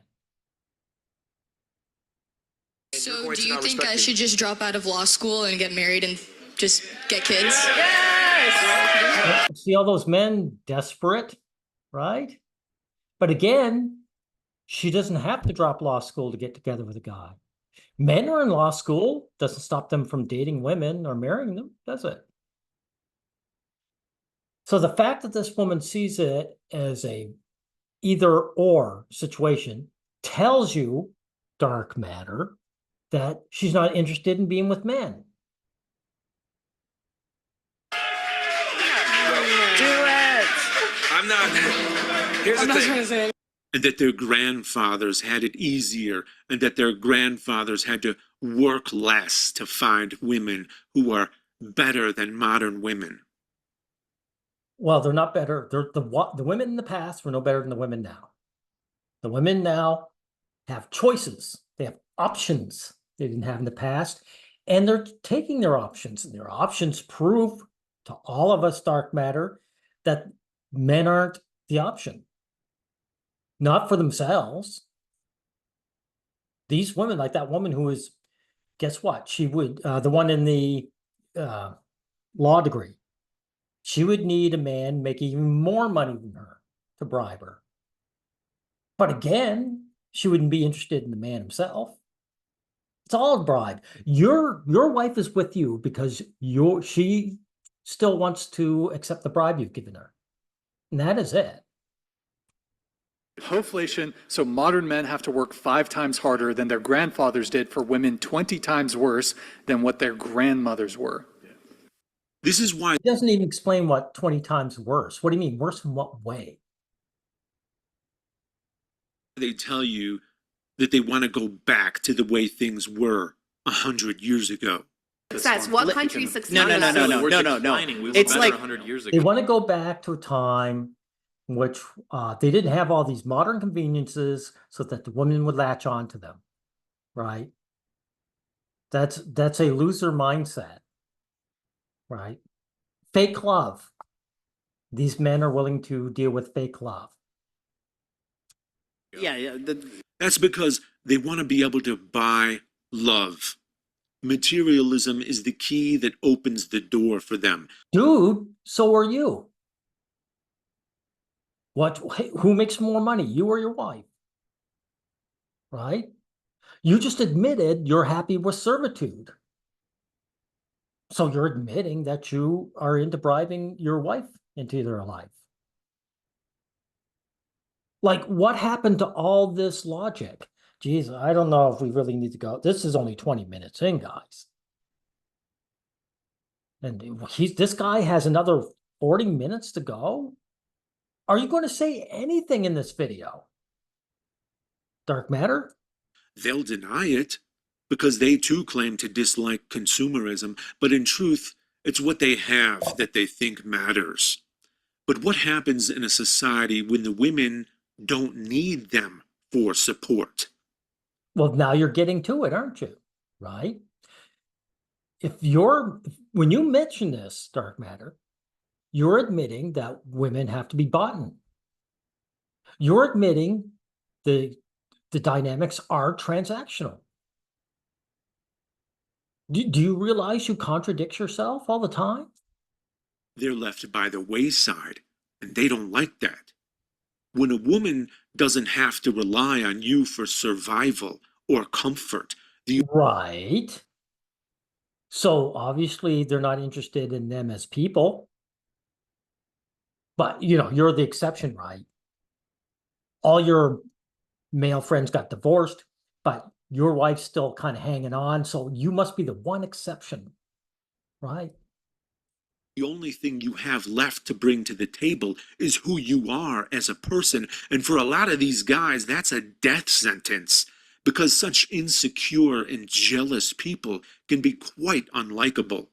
So do you think I should just drop out of law school and get married and just get kids? See all those men desperate, right? But again, she doesn't have to drop law school to get together with a guy. Men are in law school, doesn't stop them from dating women or marrying them, does it? So the fact that this woman sees it as a either or situation tells you, dark matter, that she's not interested in being with men. I'm not. Here's the thing. And that their grandfathers had it easier, and that their grandfathers had to work less to find women who are better than modern women. Well, they're not better. The women in the past were no better than the women now. The women now have choices. They have options they didn't have in the past, and they're taking their options. And their options prove to all of us, dark matter, that men aren't the option. Not for themselves. These women, like that woman who is, guess what? She would, the one in the law degree, she would need a man making even more money than her to bribe her. But again, she wouldn't be interested in the man himself. It's all a bribe. Your wife is with you because she still wants to accept the bribe you've given her. And that is it. Hoflation, so modern men have to work 5 times harder than their grandfathers did for women 20 times worse than what their grandmothers were. This is why It doesn't even explain what 20 times worse. What do you mean worse in what way? they tell you that they want to go back to the way things were 100 years ago. Success. What country success? No. It's like 100 years They ago. want to go back to a time in which they didn't have all these modern conveniences so that the women would latch on to them, right? That's a loser mindset, right? Fake love. These men are willing to deal with fake love. yeah. That's because they want to be able to buy love. Materialism is the key that opens the door for them. Dude, so are you. Who makes more money, you or your wife? Right? You just admitted you're happy with servitude. So you're admitting that you are into bribing your wife into their life. Like, what happened to all this logic? Geez, I don't know if we really need to go. This is only 20 minutes in, guys. And this guy has another 40 minutes to go. Are you going to say anything in this video? Dark Matter? They'll deny it because they too claim to dislike consumerism, but in truth, it's what they have that they think matters. But what happens in a society when the women don't need them for support? Well, now you're getting to it, aren't you? Right? When you mention this, Dark Matter, you're admitting that women have to be bought in. You're admitting the dynamics are transactional. Do you realize you contradict yourself all the time? They're left by the wayside, and they don't like that. When a woman doesn't have to rely on you for survival or comfort, Right. So obviously they're not interested in them as people. But, you're the exception, right? All your male friends got divorced, but your wife's still kind of hanging on. So you must be the one exception, right? the only thing you have left to bring to the table is who you are as a person. And for a lot of these guys, that's a death sentence, because such insecure and jealous people can be quite unlikable.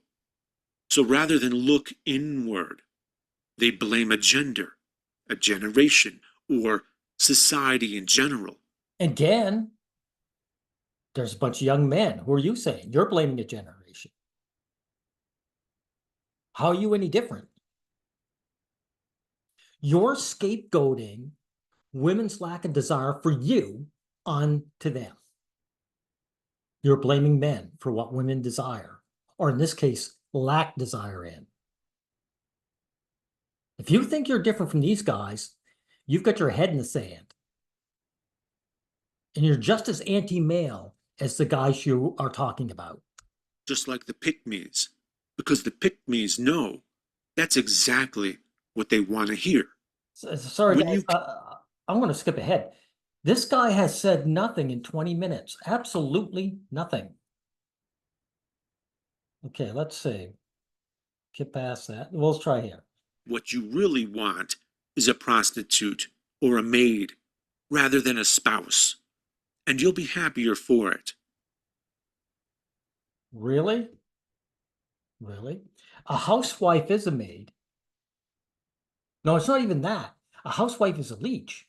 So rather than look inward, they blame a gender, a generation, or society in general. Again, there's a bunch of young men. Who are you saying? You're blaming a generation. How are you any different? You're scapegoating women's lack of desire for you onto them. You're blaming men for what women desire, or in this case, lack desire in. If you think you're different from these guys, you've got your head in the sand. And you're just as anti-male as the guys you are talking about. Just like the pick-me's, because the pick-me's know that's exactly what they want to hear. Sorry, guys, I'm going to skip ahead. This guy has said nothing in 20 minutes. Absolutely nothing. Okay, let's see. Get past that. We'll try here. What you really want is a prostitute or a maid rather than a spouse, and you'll be happier for it. Really? Really? A housewife is a maid. No, it's not even that. A housewife is a leech.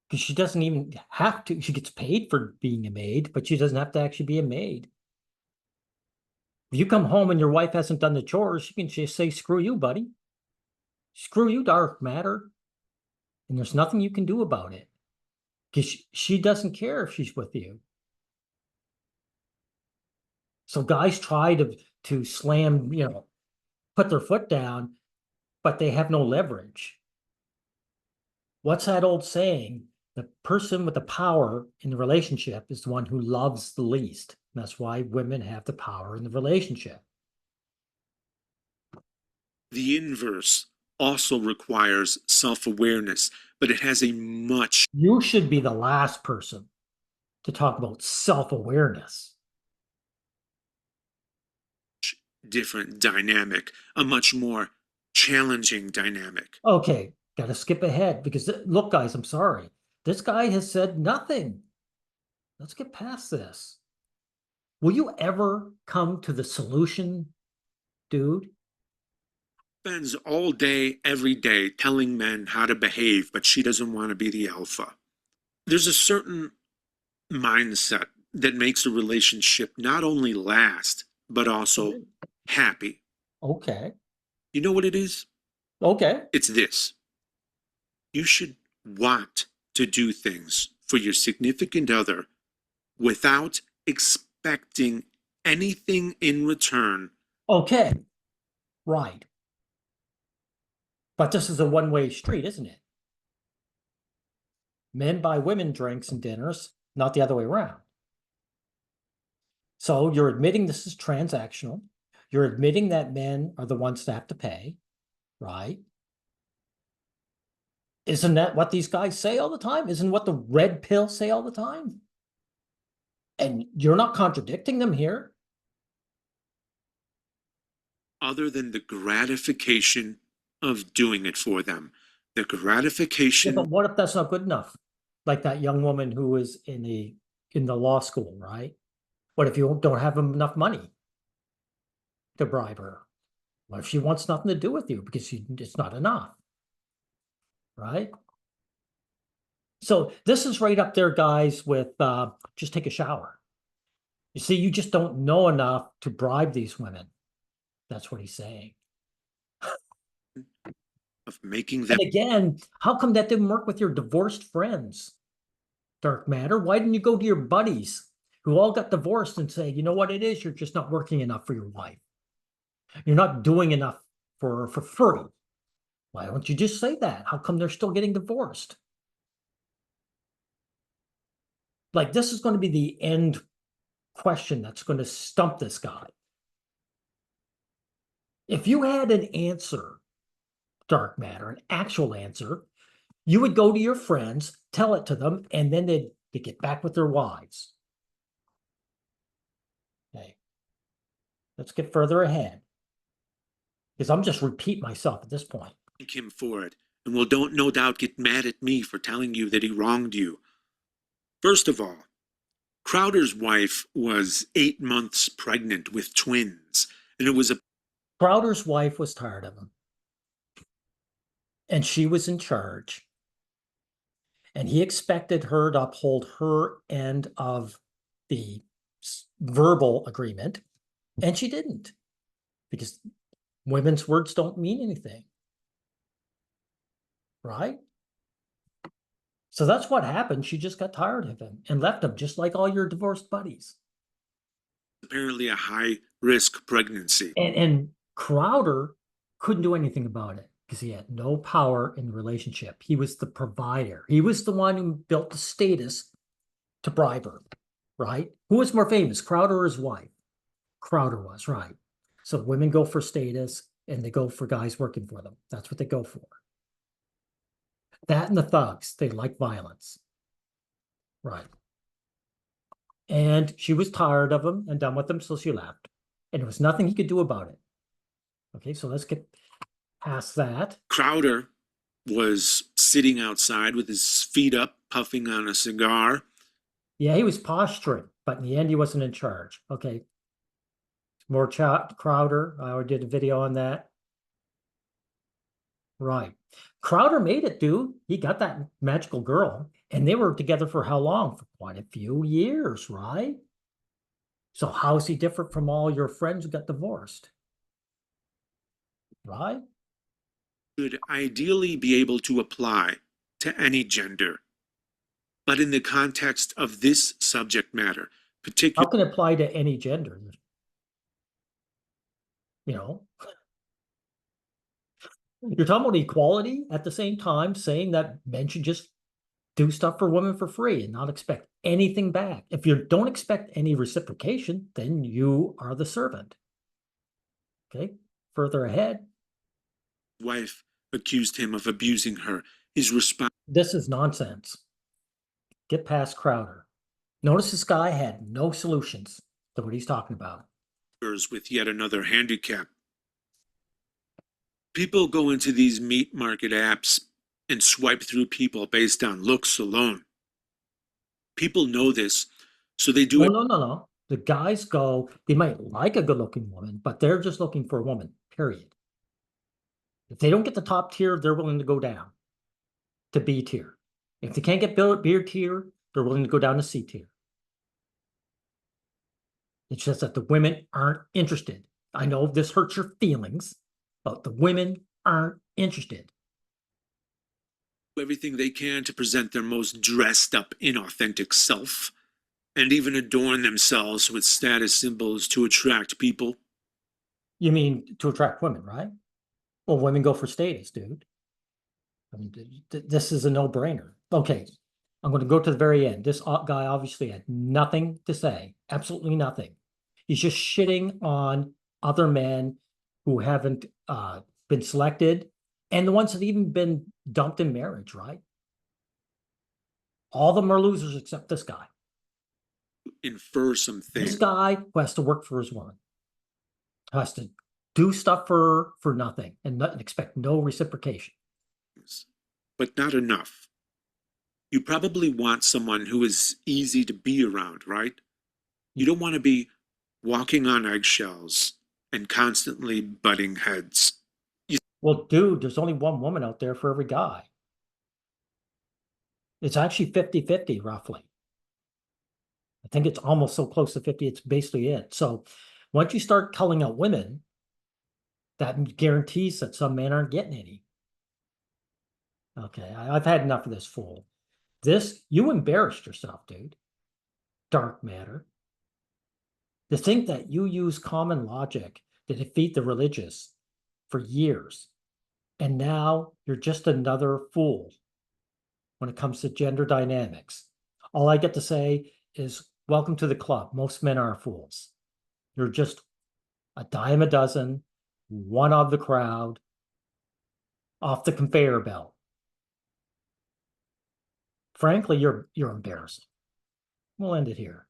Because she doesn't even have to. She gets paid for being a maid, but she doesn't have to actually be a maid. If you come home and your wife hasn't done the chores, you can just say, screw you, buddy. Screw you, Dark Matter. And there's nothing you can do about it. Because she doesn't care if she's with you. So guys try to slam, put their foot down, but they have no leverage. What's that old saying The person with the power in the relationship is the one who loves the least. That's why women have the power in the relationship. The inverse also requires self-awareness, but it has a much You should be the last person to talk about self-awareness. different dynamic, a much more challenging dynamic. Okay, got to skip ahead because look, guys, I'm sorry. This guy has said nothing. Let's get past this. Will you ever come to the solution, dude? Spends all day, every day telling men how to behave, but she doesn't want to be the alpha. There's a certain mindset that makes a relationship not only last, but also happy. Okay. You know what it is? Okay. It's this. You should want to do things for your significant other without expecting anything in return. Okay. Right. But this is a one-way street, isn't it? Men buy women drinks and dinners, not the other way around. So you're admitting this is transactional. You're admitting that men are the ones that have to pay, right? Isn't that what these guys say all the time? Isn't what the red pill say all the time? And you're not contradicting them here. Other than the gratification of doing it for them. The gratification. Yeah, but what if that's not good enough? Like that young woman who was in the law school, right? What if you don't have enough money to bribe her? What if she wants nothing to do with you because it's not enough, right? So this is right up there, guys, with just take a shower. You see, you just don't know enough to bribe these women. That's what he's saying. Of making them. And again, how come that didn't work with your divorced friends? Dark Matter, why didn't you go to your buddies who all got divorced and say, you know what it is? You're just not working enough for your wife. You're not doing enough for free. Why don't you just say that? How come they're still getting divorced? Like, this is going to be the end question that's going to stump this guy. If you had an answer, Dark Matter, an actual answer, you would go to your friends, tell it to them, and then they'd get back with their wives. Okay. Let's get further ahead. Because I'm just repeat myself at this point. Thank him for it, and will don't no doubt get mad at me for telling you that he wronged you. First of all, Crowder's wife was 8 months pregnant with twins, and it was a... Crowder's wife was tired of him. And she was in charge. And he expected her to uphold her end of the verbal agreement. And she didn't. Because women's words don't mean anything. Right? So that's what happened. She just got tired of him and left him, just like all your divorced buddies. Apparently a high-risk pregnancy. And Crowder couldn't do anything about it because he had no power in the relationship. He was the provider. He was the one who built the status to bribe her, right? Who was more famous, Crowder or his wife? Crowder was, right. So women go for status and they go for guys working for them. That's what they go for. That and the thugs, they like violence. Right. And she was tired of him and done with him, so she left. And there was nothing he could do about it. Okay, so let's get past that. Crowder was sitting outside with his feet up, puffing on a cigar. Yeah, he was posturing, but in the end, he wasn't in charge. Okay. More Crowder. I already did a video on that. Right. Crowder made it, dude. He got that magical girl. And they were together for how long? For quite a few years, right? So how's he different from all your friends who got divorced? Right? Should ideally be able to apply to any gender. But in the context of this subject matter, particularly... How can it apply to any gender? You know? You're talking about equality at the same time, saying that men should just do stuff for women for free and not expect anything back. If you don't expect any reciprocation, then you are the servant. Okay, further ahead. Wife accused him of abusing her. His response. This is nonsense. Get past Crowder. Notice this guy had no solutions to what he's talking about. With yet another handicap. People go into these meat market apps and swipe through people based on looks alone. People know this, so they do it. No. The guys go, they might like a good-looking woman, but they're just looking for a woman, period. If they don't get the top tier, they're willing to go down to B tier. If they can't get B tier, they're willing to go down to C tier. It's just that the women aren't interested. I know this hurts your feelings, but the women aren't interested. Everything they can to present their most dressed up, inauthentic self, and even adorn themselves with status symbols to attract people. You mean to attract women, right? Well, women go for status, dude. I mean, this is a no-brainer. Okay, I'm going to go to the very end. This guy obviously had nothing to say, absolutely nothing. He's just shitting on other men who haven't been selected and the ones that even been dumped in marriage, right? All of them are losers except this guy. Infer some things. This guy who has to work for his woman, who has to do stuff for nothing and expect no reciprocation. But not enough. You probably want someone who is easy to be around, right? You don't want to be walking on eggshells and constantly butting heads. Well, dude, there's only one woman out there for every guy. It's actually 50-50 roughly. I think it's almost so close to 50, it's basically it. So once you start culling out women, that guarantees that some men aren't getting any. Okay, I've had enough of this fool. You embarrassed yourself, dude. Dark matter. To think that you use common logic to defeat the religious for years, and now you're just another fool when it comes to gender dynamics. All I get to say is, welcome to the club. Most men are fools. You're just a dime a dozen, one of the crowd, off the conveyor belt. Frankly, you're embarrassing. We'll end it here.